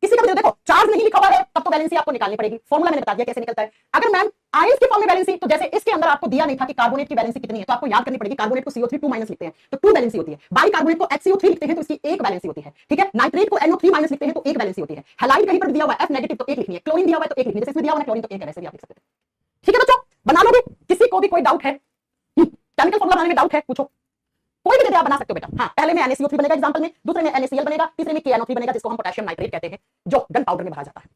S1: किसी का भी देखो चार्ज नहीं लिखा हुआ है तब तो वैलेंसी आपको निकालनी पड़ेगी, फॉर्मूला मैंने बता दिया कैसे निकलता है। अगर मैम आयंस के फॉर्म में वैलेंसी, तो जैसे इसके अंदर आपको दिया नहीं था कि कार्बोनेट की वैलेंसी कितनी है, तो आपको याद करनी पड़ेगी, कार्बोनेट को CO3 2 माइनस लिखते हैं तो 2 वैलेंसी होती है, बाइकार्बोनेट को HCO3 लिखते हैं तो इसकी 1 वैलेंसी होती है, ठीक है? नाइट्रेट को NO3 माइनस लिखते हैं तो 1 वैलेंसी होती है, हैलाइड कहीं पर दिया हुआ है F नेगेटिव तो 1 लिखनी है, क्लोरीन दिया हुआ है तो 1 लिखनी है, जैसे इसमें दिया हुआ है क्लोरीन तो 1 है, वैसे भी आप लिख सकते हैं। ठीक है बच्चों, बना लोगे? किसी को भी कोई डाउट है? केमिकल फॉर्मूला बनाने में डाउट है? पूछो, कोई भी आप बना सकते हो बेटा। हाँ पहले में NaCO3 बनेगा एग्जांपल में, दूसरे में NaCl बनेगा, तीसरे में KNO3 बनेगा जिसको हम पोटेशियम नाइट्रेट कहते हैं, जो गन पाउडर में भरा जाता है।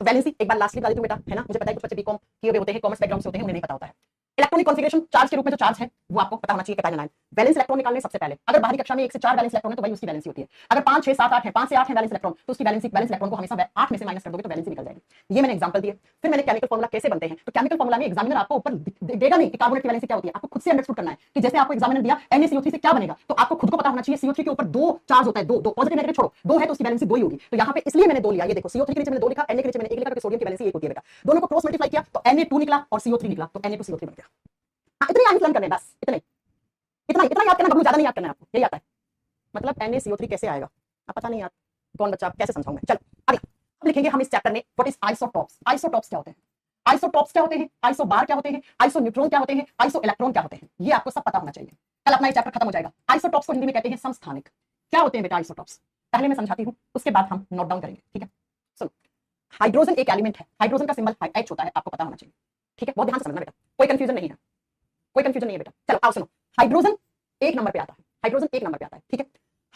S1: तो वैलेंसी एक बार लास्टली बता देती हूं बेटा, है ना? मुझे पता है कुछ बच्चे बीकॉम किए हुए होते हैं, कॉमर्स बैकग्राउंड से होते हैं, उन्हें नहीं पता होता है। इलेक्ट्रॉनिक कॉन्फिगरेशन चार्ज के रूप में जो चार्ज है वो आपको पता होना चाहिए, कैटायन आयन। वैलेंस इलेक्ट्रॉन निकालने सबसे पहले अगर बाहरी कक्षा में 1 से 4 वैलेंस इलेक्ट्रॉन है तो वही उसकी वैलेंसी होती है। अगर 5 6 7 8 है, 5 से 8 है वैलेंस इलेक्ट्रॉन, तो उसकी वैलेंसी इलेक्ट्रॉन को हमेशा 8 में से माइनस कर दोगे तो वैलेंसी निकल जाएगी। ये मैंने एग्जांपल दिए। फिर मैंने केमिकल फॉर्मूला कैसे बनते हैं, तो केमिकल फॉर्मूला में एग्जामिनर आपको ऊपर देगा नहीं कि कार्बोनेट की वैलेंसी क्या होती है, आपको खुद से अंडरस्टूड करना है कि जैसे आपको एग्जामिनर दिया NaCO3 से क्या बनेगा, तो आपको खुद को पता होना चाहिए CO3 के ऊपर 2 चार्ज होता है, 2 पॉजिटिव नेगेटिव छोड़ो, 2 है तो उसकी वैलेंसी 2 ही होगी, तो यहां पे इसलिए मैंने 2 लिया। ये देखो CO3 के नीचे मैंने 2 लिखा, Na के नीचे मैंने 1 लिखा, क्योंकि सोडियम की वैलेंसी 1 होती है बेटा। दोनों को क्रॉस मल्टीप्लाई किया तो Na2 निकला और CO3 निकला, तो Na2CO3 बन गया। हां इतनी आंसर लर्न करने बस, इतने इतना याद करना, ज्यादा नहीं याद करना है आपको, यही आता है। मतलब NaCO3 कैसे आएगा अब पता नहीं यार, कौन बच्चा कैसे समझाऊं मैं। चलो अगला अब लिखेंगे हम इस चैप्टर में व्हाट इज आइसोटॉप्स। आइसोटॉप्स क्या होते हैं? आइसोटॉप्स क्या होते हैं? आइसोबार क्या होते हैं? आइसोन्यूट्रॉन क्या होते हैं? आइसो इलेक्ट्रॉन क्या होते हैं? ये आपको सब पता होना चाहिए, कल अपना ये चैप्टर खत्म हो जाएगा। आइसोटॉप्स को हिंदी में कहते हैं समस्थानिक। क्या होते हैं बेटा आइसोटॉप्स? पहले मैं समझाती हूं, उसके बाद हम नोट डाउन करेंगे, ठीक है? सुनो, हाइड्रोजन एक एलिमेंट है, हाइड्रोजन का सिंबल H होता है, आपको पता होना चाहिए, ठीक है? बहुत ध्यान से समझना बेटा, कोई कंफ्यूजन नहीं है, कोई कंफ्यूजन नहीं है बेटा। चलो आओ सुनो, हाइड्रोजन 1 नंबर पे आता है, हाइड्रोजन 1 नंबर पे आता है, ठीक है?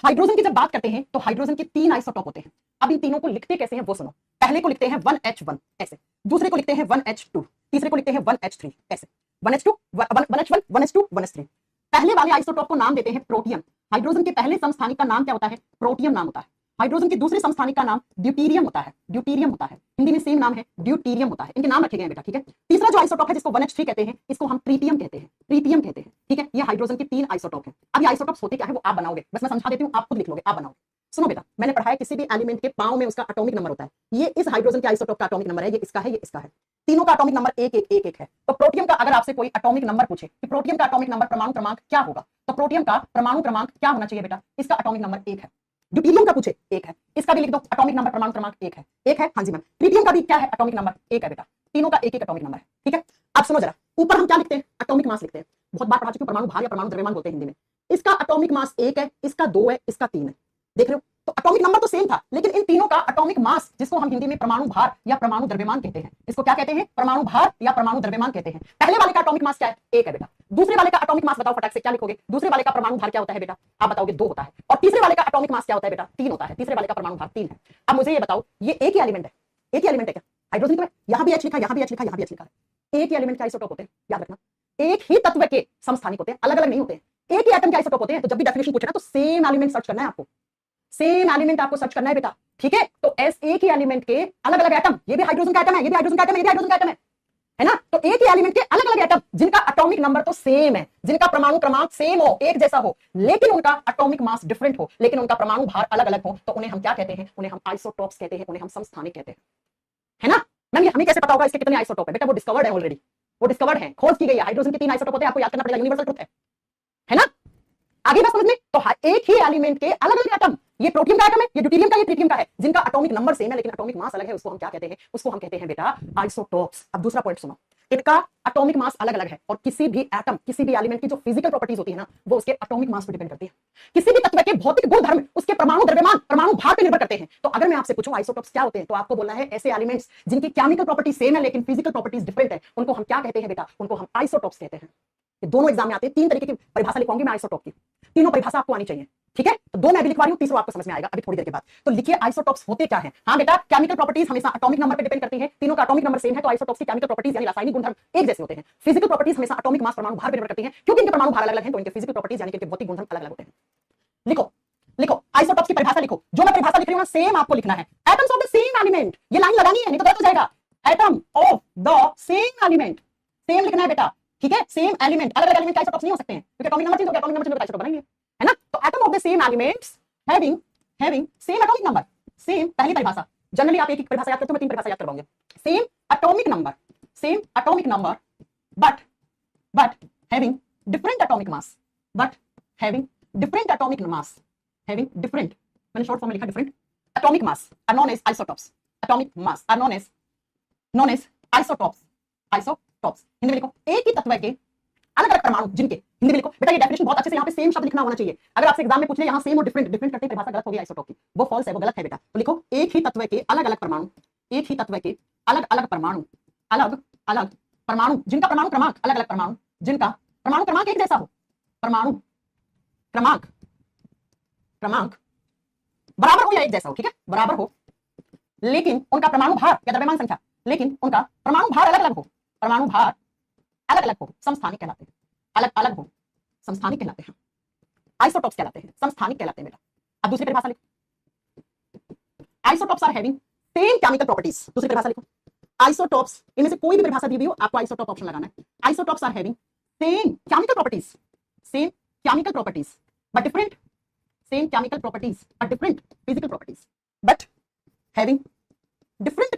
S1: हाइड्रोजन की जब बात करते हैं तो हाइड्रोजन के 3 आइसोटॉप होते हैं। अब इन तीनों को लिखते कैसे हैं वो सुनो। पहले को लिखते हैं 1H1 ऐसे, दूसरे को लिखते हैं 1H2, तीसरे को लिखते हैं 1H3 ऐसे, 1H2 1H1 1H2 1H3। पहले वाले आइसोटॉप को नाम देते हैं प्रोटियम। हाइड्रोजन के पहले समस्थानिक का नाम क्या होता है? प्रोटियम नाम होता है। हाइड्रोजन के दूसरे समस्थानिक का नाम ड्यूटीरियम होता है, ड्यूटीरियम होता है, हिंदी में सेम नाम है, ड्यूटीरियम होता है। इनके नाम रखे गए हैं बेटा, ठीक है? तीसरा जो आइसोटॉप है जिसको 1H3 कहते हैं, इसको हम ट्रीटियम कहते हैं, ट्रीटियम कहते हैं, ठीक है? ये हाइड्रोजन के 3 आइसोटॉप हैं। अब ये आइसोटॉप्स होते क्या है वो आप बनाओगे, बस मैं समझा देती हूं, आप खुद लिख लोगे, आप बनाओगे। सुनो बेटा, मैंने पढ़ा है किसी भी एलिमेंट के पांव में उसका एटॉमिक नंबर होता है। ये इस हाइड्रोजन के आइसोटॉप का एटॉमिक नंबर है, ये इसका है, ये इसका है, तीनों का एटॉमिक नंबर 1 1 1 1 है। तो प्रोटियम का अगर आपसे कोई एटॉमिक नंबर पूछे कि प्रोटियम का एटॉमिक नंबर परमाणु क्रमांक क्या होगा, तो प्रोटियम का परमाणु क्रमांक क्या होना चाहिए बेटा? इसका एटॉमिक नंबर 1 है। ड्यूटीरियम का पूछे 1 है, इसका भी लिख दो, एटॉमिक नंबर परमाणु क्रमांक 1 है, 1 है, हाँ जी मैम। ट्रीटियम का भी क्या है? एटॉमिक नंबर 1 है बेटा, तीनों का 1 1 एटॉमिक नंबर है, ठीक है? अब सुनो जरा, ऊपर हम क्या लिखते हैं? एटॉमिक मास लिखते हैं। बहुत बार पढ़ा चुके हो, परमाणु भार या परमाणु द्रव्यमान बोलते हैं हिंदी में। इसका एटॉमिक मास 1 है, इसका 2 है, इसका 3 है, देख रहे हो? तो एटॉमिक नंबर तो सेम था, लेकिन इन तीनों का एटॉमिक मास, जिसको हम हिंदी में परमाणु भार या परमाणु द्रव्यमान कहते हैं, इसको क्या कहते हैं? परमाणु भार या परमाणु द्रव्यमान कहते हैं। पहले वाले का एटॉमिक मास क्या है? 1 है बेटा। दूसरे वाले का एटॉमिक मास बताओ फटाक से, क्या लिखोगे? दूसरे वाले का परमाणु भार क्या होता है बेटा? आप बताओगे 2 होता है। और तीसरे वाले का एटॉमिक मास क्या होता है बेटा? 3 होता है। तीसरे वाले का परमाणु भार 3 है। अब मुझे ये बताओ, ये एक ही एलिमेंट है? एक ही एलिमेंट है क्या? हाइड्रोजन तो है, यहां भी H लिखा, यहां भी H लिखा, यहां भी H लिखा है। एक ही एलिमेंट के आइसोटॉप होते हैं, याद रखना। एक ही तत्व के समस्थानिक होते हैं, अलग अलग नहीं होते। एक ही एटम के आइसोटॉप होते हैं। तो जब भी डेफिनेशन पूछे ना तो सेम एलिमेंट सर्च करना है आपको, सेम एलिमेंट आपको सर्च करना है बेटा, ठीक है? तो एक ही एलिमेंट के अलग अलग एटम, ये भी हाइड्रोजन का एटम है, ये भी हाइड्रोजन का एटम है, ये भी हाइड्रोजन का एटम है ना? तो एक ही एलिमेंट के अलग अलग एटम जिनका एटॉमिक नंबर तो सेम है, जिनका परमाणु क्रमांक सेम हो, एक जैसा हो, लेकिन उनका एटॉमिक मास डिफरेंट हो, लेकिन उनका परमाणु भार अलग अलग हो, तो उन्हें हम क्या कहते हैं? उन्हें हम आइसोटॉप्स कहते हैं, उन्हें हम समस्थानिक कहते हैं, है ना? मैम ये हमें कैसे पता होगा इसके कितने आइसोटॉप है? बेटा वो डिस्कवर्ड है ऑलरेडी, वो डिस्कवर्ड है, खोज की गई है। हाइड्रोजन के 3 आइसोटॉप होते हैं, आपको याद करना पड़ेगा, यूनिवर्सल ट्रुथ है ना? आगे बात समझ में? तो एक ही एलिमेंट के अलग अलग एटम, ये प्रोटियम का एटम है, ये ड्यूटीरियम का, ये ट्रीटियम का है, जिनका एटॉमिक नंबर सेम है लेकिन एटॉमिक मास अलग है, उसको हम क्या कहते हैं? उसको हम कहते हैं बेटा आइसोटॉप्स। अब दूसरा पॉइंट सुनो, इनका एटॉमिक मास अलग अलग है, और किसी भी एटम, किसी भी एलिमेंट की जो फिजिकल प्रॉपर्टीज होती है ना, वो उसके एटॉमिक मास पर डिपेंड करती है। किसी भी तत्व के भौतिक गुणधर्म उसके परमाणु द्रव्यमान, परमाणु भार पर निर्भर करते हैं। तो अगर मैं आपसे पूछूं आइसोटॉप्स क्या होते हैं, तो आपको बोलना है ऐसे एलिमेंट्स जिनकी केमिकल प्रॉपर्टी सेम है लेकिन फिजिकल प्रॉपर्टीज डिफरेंट है, उनको हम क्या कहते हैं बेटा? उनको हम आइसोटॉप्स कहते हैं। ये दोनों एग्जाम में आते हैं, 3 तरीके की परिभाषा लिखवाऊंगी मैं आइसोटॉप की, तीनों परिभाषा आपको आनी चाहिए, ठीक है, तो दो मैं भी लिखवा रही हूं, तीसरा आपको समझ में आएगा अभी थोड़ी देर के बाद। तो लिखिए आइसोटॉप्स होते क्या हैं। हाँ बेटा, केमिकल प्रॉपर्टीज हमेशा एटॉमिक नंबर पे डिपेंड करती है, तीनों का एटॉमिक नंबर सेम है, तो आइसोटॉप्स की केमिकल प्रॉपर्टीज यानी रासायनिक गुणधर्म एक जैसे होते हैं। फिजिकल प्रॉपर्टीज हमेशा एटॉमिक मास परमाणु भार पे निर्भर करती है, क्योंकि इनके परमाणु भार अलग अलग हैं, तो इनके फिजिकल प्रॉपर्टीज यानी कि इनके भौतिक गुणधर्म अलग अलग होते हैं। लिखो लिखो आइसोटॉप्स की परिभाषा लिखो, जो मैं परिभाषा लिख रही हूं सेम आपको लिखना है। Atoms of the same element, ये लाइन लगानी है नहीं तो गलत हो जाएगा। Atom of the same element, same लिखना है बेटा, ठीक है। सेम एलिमेंट, अलग अलग एलिमेंट के आइसोटॉप्स नहीं हो सकते हैं, क्योंकि एटॉमिक नंबर चेंज हो गया, एटॉमिक नंबर चेंज हो गया आइसोटॉप बनाएंगे, है ना। तो atom of the same elements having same atomic number, same पहली परिभाषा। जनरली आप एक ही परिभाषा याद करते हो, मैं तीन परिभाषा याद करवाऊंगा। Same atomic number but having different atomic mass, having different, मैंने शॉर्ट फॉर्म में लिखा different atomic mass are known as isotopes, atomic mass are known as isotopes. Hindi में लिखो एक ही तत्व के अलग अलग परमाणु जिनके, हिंदी में लिखो बेटा, ये डेफिनेशन बहुत अच्छे से यहाँ पे सेम शब्द लिखना होना चाहिए। अगर आपसे एग्जाम में पूछ ले यहाँ सेम और डिफरेंट करते हैं, परिभाषा गलत हो गई आइसोटॉप की, वो फॉल्स है, वो गलत है बेटा। तो लिखो एक ही तत्व के अलग अलग परमाणु, जिनका परमाणु क्रमांक अलग अलग परमाणु, जिनका परमाणु क्रमांक एक जैसा हो, परमाणु क्रमांक बराबर हो या एक जैसा हो, ठीक है, बराबर हो, लेकिन उनका परमाणु भार या द्रव्यमान संख्या, लेकिन उनका परमाणु भार अलग अलग हो, समस्थानिक कहलाते हैं, अलग अलग हो, समस्थानिक कहलाते हैं, आइसोटॉप्स कहलाते हैं, समस्थानिक कहलाते हैं बेटा। अब दूसरी परिभाषा लिखो, isotopes are having same chemical properties. दूसरी परिभाषा लिखो, आइसोटॉप्स, इनमें से कोई भी परिभाषा दी हुई हो आपको आइसोटॉप ऑप्शन लगाना है। Isotopes are having same chemical properties but different, same chemical properties but different physical properties, but having different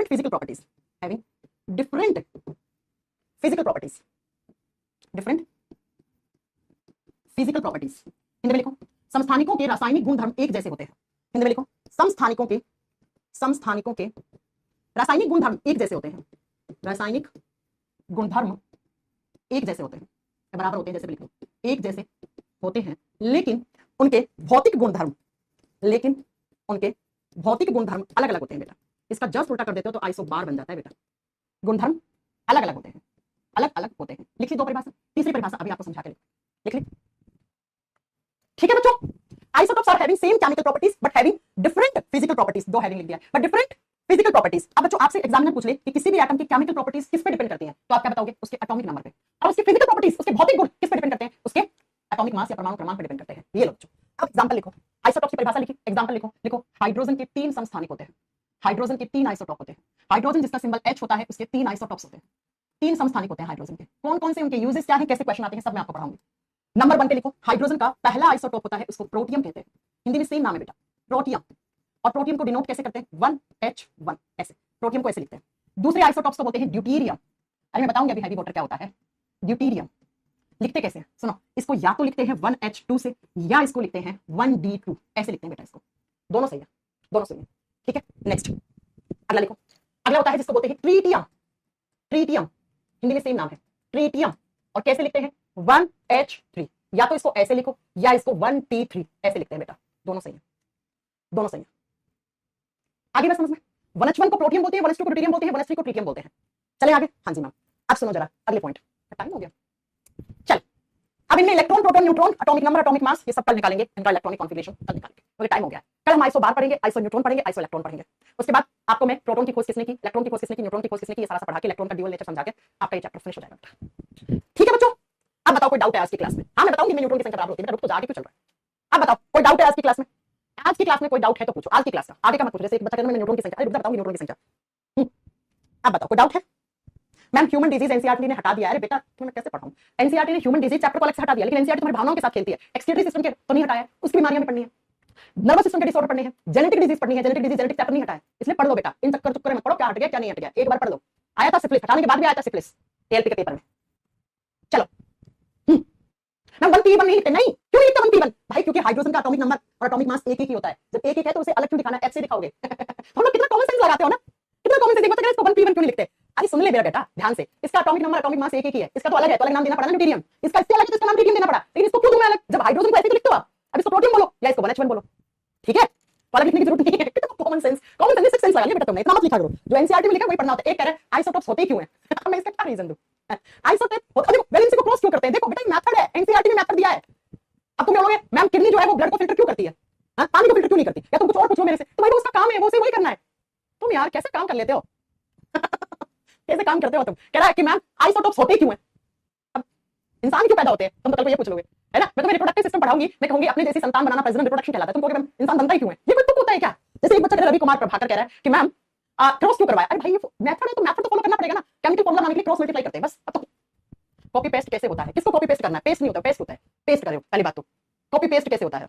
S1: physical properties, Hindi में लिखो समस्थानिकों के रासायनिक गुणधर्म एक जैसे होते हैं। हिंदी में लिखो समस्थानिकों के रासायनिक गुणधर्म एक जैसे होते हैं, रासायनिक गुणधर्म एक जैसे होते हैं, बराबर होते हैं जैसे लिख लो, एक जैसे होते हैं, लेकिन उनके भौतिक गुणधर्म अलग अलग होते हैं बेटा। इसका जस्ट उल्टा कर देते हो तो आइसो बार बन जाता है बेटा। गुणधर्म अलग अलग होते हैं, लिख ली दो परिभाषा। तीसरी परिभाषा अभी आपको समझा के लिख ली, ठीक है बच्चों। Isotopes are having same chemical properties but having different physical properties, दो हैविंग लिख दिया, बट डिफरेंट फिजिकल प्रॉपर्टीज। अब बच्चों आपसे एग्जामिनर पूछ ले कि किसी भी एटम की केमिकल प्रॉपर्टीज किस पे डिपेंड करती हैं, तो आप क्या बताओगे, उसके एटॉमिक नंबर पे। और उसकी फिजिकल प्रॉपर्टीज, उसके भौतिक गुण किस पे डिपेंड करते हैं, उसके एटॉमिक मास या परमाणु क्रमांक पर डिपेंड करते हैं। ये लो बच्चों, अब एग्जांपल लिखो, आइसोटॉप की परिभाषा लिखी, एग्जांपल लिखो हाइड्रोजन के 3 समस्थानिक होते हैं, हाइड्रोजन के 3 आइसोटॉप होते हैं। हाइड्रोजन जिसका सिंबल H होता है उसके 3 आइसोटॉप्स होते हैं, 3 समस्थानिक होते हैं हाइड्रोजन के। कौन कौन से उनके यूजेस क्या है, कैसे क्वेश्चन आते हैं, सब मैं आपको पढ़ाऊंगी। नंबर 1 पे लिखो हाइड्रोजन का पहला आइसोटॉप होता है, उसको प्रोटियम कहते हैं, हिंदी में सेम नाम है बेटा, प्रोटियम। और प्रोटियम को डिनोट कैसे करते हैं, 1H1 ऐसे, प्रोटियम को ऐसे लिखते हैं। दूसरे आइसोटॉप्स को बोलते हैं ड्यूटेरियम। अरे मैं बताऊंगी अभी हैवी वाटर क्या होता है। ड्यूटेरियम लिखते कैसे हैं, सुनो, इसको या तो लिखते हैं 1H2 से या इसको लिखते हैं 1D2, ऐसे लिखते हैं बेटा, इसको दोनों सही है, ठीक है। नेक्स्ट अगला लिखो, अगला होता है जिसको बोलते हैं ट्रीटियम। हिंदी में सेम नाम है, ट्रीटियम। और कैसे लिखते हैं, 1H3, या तो इसको ऐसे लिखो या इसको 1T3 ऐसे लिखते हैं बेटा, दोनों सही है। आगे बस समझ में, 1H1 को प्रोटियम बोलते हैं, 1H2 को ड्यूटेरियम बोलते हैं, 1H3 को ट्रीटियम बोलते हैं। चले आगे, हाँ जी मैम। अब सुनो जरा अगले पॉइंट, टाइम हो गया, चल। अब इनमें electron, proton, neutron, atomic number, atomic mass, ये सब कल निकालेंगे, इनका इलेक्ट्रॉनिक कॉन्फिगरेशन कल निकालेंगे, क्योंकि टाइम हो गया। कल हम आइसो बार पढ़ेंगे, आइसो न्यूट्रॉन पढ़ेंगे, आइसो इलेक्ट्रॉन पढ़ेंगे। उसके बाद आपको मैं प्रोटॉन की खोज किसने की, इलेक्ट्रॉन की खोज किसने की, न्यूट्रॉन की खोज किसने की, ये सारा पढ़ा के इलेक्ट्रॉन का ड्यूअल नेचर समझा के आपका ये चैप्टर फिनिश हो जाएगा। ठीक है बच्चों, अब बताओ कोई डाउट है आज की क्लास में। हाँ मैं बताऊंगी मैं न्यूट्रॉन की संख्या बराबर होती है, रुक तो जाके क्यों चल रहा है। अब बताओ कोई डाउट है आज की क्लास में, कोई डाउट है तो पूछो, आज की क्लास का, आगे का मत पूछो। जैसे एक बच्चा कहता है मैं न्यूट्रॉन की संख्या, बताऊंगी न्यूट्रॉन की संख्या। अब बताओ कोई डाउट है। मैम ह्यूमन डिजीज एनसीईआरटी ने हटा दिया है, बेटा तो मैं कैसे पढ़ाऊं। एनसीईआरटी ने ह्यूमन डिजीज चैप्टर को अलग से हटा दिया, लेकिन एनसीईआरटी तुम्हारी भावनाओं के साथ खेलती है। एक्सक्रीटरी सिस्टम के तो नहीं हटाया, उसकी बीमारियां भी पढ़नी है, नर्वस सिस्टम के डिसऑर्डर पढ़ने हैं, जेनेटिक डिजीज पढ़नी है, जेनेटिक चैप्टर नहीं हटाया, इसलिए पढ़ लो बेटा। इन चक्कर में पढ़ो क्या हट गया क्या नहीं हट गया, एक बार पढ़ लो। आया था सिफिलिस, हटाने के बाद भी आया था सिफिलिस एएलपी के पेपर में। चलो मैम 1P1 नहीं लिखते, नहीं क्यों नहीं लिखते 1P1 भाई, क्योंकि हाइड्रोजन का एटॉमिक नंबर और एटॉमिक मास एक ही होता है। जब एक है तो उसे अलग क्यों दिखाना, H से दिखाओगे। हम लोग कितना कॉमन सेंस लगाते हो ना, कितना कॉमन सेंस, देखो इसको 1P1 क्यों नहीं लिखते। अरे सुन ले मेरा बेटा ध्यान से, इसका एटॉमिक नंबर एटॉमिक मास एक ही है, इसका तो अलग है, तो अलग नाम देना पड़ा ना ड्यूटेरियम, इसका इससे अलग है तो इसका नाम ट्रीटियम देना पड़ा, लेकिन इसको क्यों दूं मैं अलग, जब हाइड्रोजन को ऐसे तो लिखते हो आप। अब इसको प्रोटियम बोलो या इसको 1H1 बोलो, ठीक है, अलग लिखने की जरूरत नहीं है। कितना कॉमन सेंस सेंस लगा लिया बेटा तुमने, इतना मत लिखा करो, जो एनसीईआरटी में लिखा वही पढ़ना होता है। एक कह रहा है आइसोटॉप्स होते क्यों हैं, मैं इसका क्या रीजन दूं। आइसोटॉप होता है, वैलेंसी को क्रॉस क्यों करते हैं, देखो बेटा ये मेथड है, एनसीईआरटी ने मेथड दिया है। अब तुम बोलोगे मैम किडनी जो है वो ब्लड को फिल्टर क्यों करती है, पानी को फिल्टर क्यों नहीं करती, या तुम कुछ और पूछ लो मेरे से, तो भाई वो उसका काम है, वो उसे वही करना है। तुम यार कैसे काम कर लेते हो कैसे काम करते हो तुम। कह रहा है कि मैम आइसोटोप्स होते क्यों हैं, अब इंसान क्यों पैदा होते हैं, तुम तो कल को ये पूछ लोगे, है ना। मैं तुम्हें रिप्रोडक्टिव सिस्टम पढ़ाऊंगी, मैं कहूंगी अपने जैसी संतान बनाना प्रेसिडेंट रिप्रोडक्शन कहलाता है, तुम कहोगे इंसान बनता ही क्यों है, ये कोई तुक होता है क्या। जैसे एक बच्चा कह रहा है, रवि कुमार प्रभाकर कह रहा है कि मैम क्रॉस क्यों करवाया, अरे भाई मेथड है तो मेथड तो फॉलो करना पड़ेगा ना, केमिकल फॉर्मूला बनाने के लिए क्रॉस मल्टीप्लाई करते हैं बस। अब तो कॉपी पेस्ट कैसे होता है, किसको कॉपी पेस्ट करना है, पेस्ट नहीं होता, पेस्ट होता है, पेस्ट करो पहली बात तो, कॉपी पेस्ट कैसे होता है,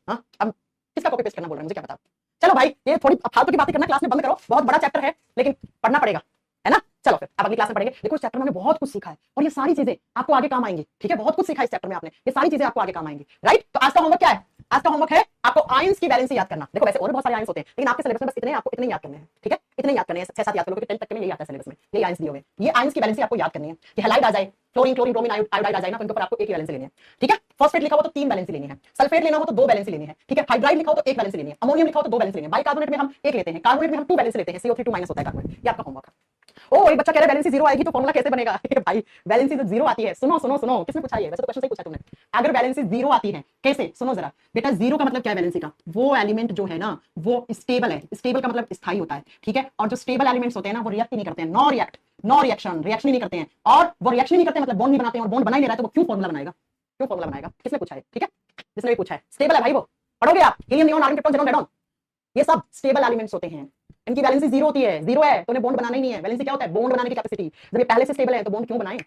S1: हाँ अब किसका कॉपी पेस्ट करना बोल रहे हैं मुझे क्या पता। चलो भाई ये थोड़ी फालतू की बातें करना क्लास में बंद करो, बहुत बड़ा चैप्टर है लेकिन पढ़ना पड़ेगा, है ना। चलो फिर अब अगली क्लास में पढ़ेंगे। देखो इस चैप्टर में हमने बहुत कुछ सीखा है और ये सारी चीजें आपको आगे काम आएंगी, ठीक है। बहुत कुछ सीखा है इस चैप्टर में आपने, ये सारी चीजें आपको आगे काम आएंगी, राइट। तो आज का होमवर्क क्या है, आज का होमवर्क है आपको आयंस की वैलेंसी याद करना। देखो वैसे और बहुत सारे आयंस होते हैं लेकिन आपके सिलेबस में बस इतने आपको इतने याद करने हैं, ठीक है, इतने याद करने हैं, 6-7 याद करोगे, 10 तक के में यही आता है सिलेबस में, ये आयंस दिए हुए, ये आयंस की वैलेंसी आपको याद करनी है कि हैलाइड आ जाए, फ्लोरीन क्लोरीन ब्रोमीन आयोडाइड आ जाए ना, तो इनके ऊपर आपको एक ही वैलेंसी लेनी है, ठीक है। फॉस्फेट लिखा हो तो 3 वैलेंसी लेनी है, सल्फेट लेना हो तो 2 वैलेंसी लेनी है, ठीक है। हाइड्राइड लिखा हो तो 1 वैलेंसी लेनी है, अमोनियम लिखा हो तो 2 वैलेंसी लेनी है, बाइकार्बोनेट में हम 1 लेते हैं, कार्बोनेट में हम 2 वैलेंसी लेते हैं, CO3 माइनस होता है कार्बोनेट, ये आपका होमवर्क है। ओ एक बच्चा कह रहा है वैलेंसी 0 आएगी तो फॉर्मूला कैसे बनेगा भाई वैलेंसी जब 0 आती है, सुनो सुनो सुनो, किसने पूछा ये, वैसे तो क्वेश्चन सही पूछा तुमने, अगर वैलेंसी 0 आती है कैसे, सुनो जरा बेटा, 0 का मतलब क्या है वैलेंसी का, वो एलिमेंट जो है ना वो स्टेबल है, स्टेबल का मतलब स्थायी होता है, ठीक है। और जो स्टेबल एलिमेंट्स होते हैं ना वो रिएक्ट नहीं करते हैं, no react, no reaction, reaction नहीं करते हैं, और वो रिएक्शन नहीं करते मतलब बॉन्ड नहीं बनाते हैं, और बॉन्ड बना ही नहीं रहा है तो वो क्यों फॉर्मूला बनाएगा, क्यों फॉर्मूला बनाएगा, किसने पूछा है, ठीक है, जिसने भी पूछा है, स्टेबल है भाई वो, पढ़ोगे आप, helium neon argon krypton xenon radon, ये सब स्टेबल एलिमेंट्स होते हैं, इनकी वैलेंसी 0 होती है, 0 है तो उन्हें बॉन्ड बनाना ही नहीं है। वैलेंसी क्या होता है, बॉन्ड बनाने की कैपेसिटी, जब ये पहले से स्टेबल है तो बॉन्ड क्यों बनाएं,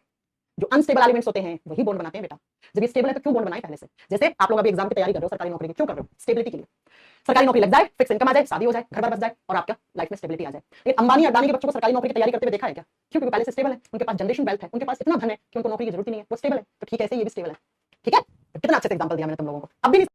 S1: जो अनस्टेबल एलिमेंट्स होते हैं वही बॉन्ड बनाते हैं बेटा, जब ये स्टेबल है तो क्यों बॉन्ड बनाएं पहले से। जैसे आप लोग अभी एग्जाम की तैयारी कर रहे हो, सरकारी नौकरी की, क्यों कर रहे हो, स्टेबिलिटी के लिए, सरकारी नौकरी लग जाए, फिक्स इनकम आ जाए, शादी हो जाए, घर बार बस जाए और आपका लाइफ में स्टेबिलिटी आ जाए। लेकिन अंबानी अडानी के बच्चों को सरकारी नौकरी की तैयारी करते हुए देखा है क्या, क्योंकि पहले से स्टेबल है, उनके पास जनरेशन वेल्थ है, उनके पास इतना धन है कि उनको नौकरी की जरूरत ही नहीं है, वो स्टेबल है, तो ठीक है ऐसे ये भी स्टेबल है, ठीक है। कितना अच्छे से एग्जांपल दिया मैंने तुम लोगों को, अब भी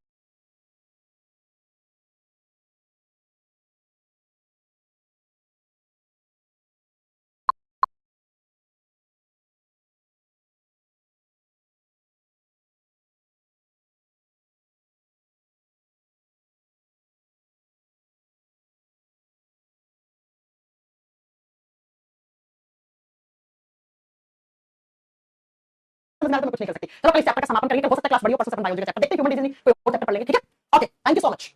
S1: समझ में आ रहा है तो मैं कुछ नहीं कर सकती। चलो कल इस चैप्टर का समापन करेंगे, हो सकता है क्लास बड़ी हो, परसों से अपन बायोलॉजी का चैप्टर देखते हैं, ह्यूमन डिजीज कोई और चैप्टर पढ़ लेंगे, ठीक है। Okay thank you so much.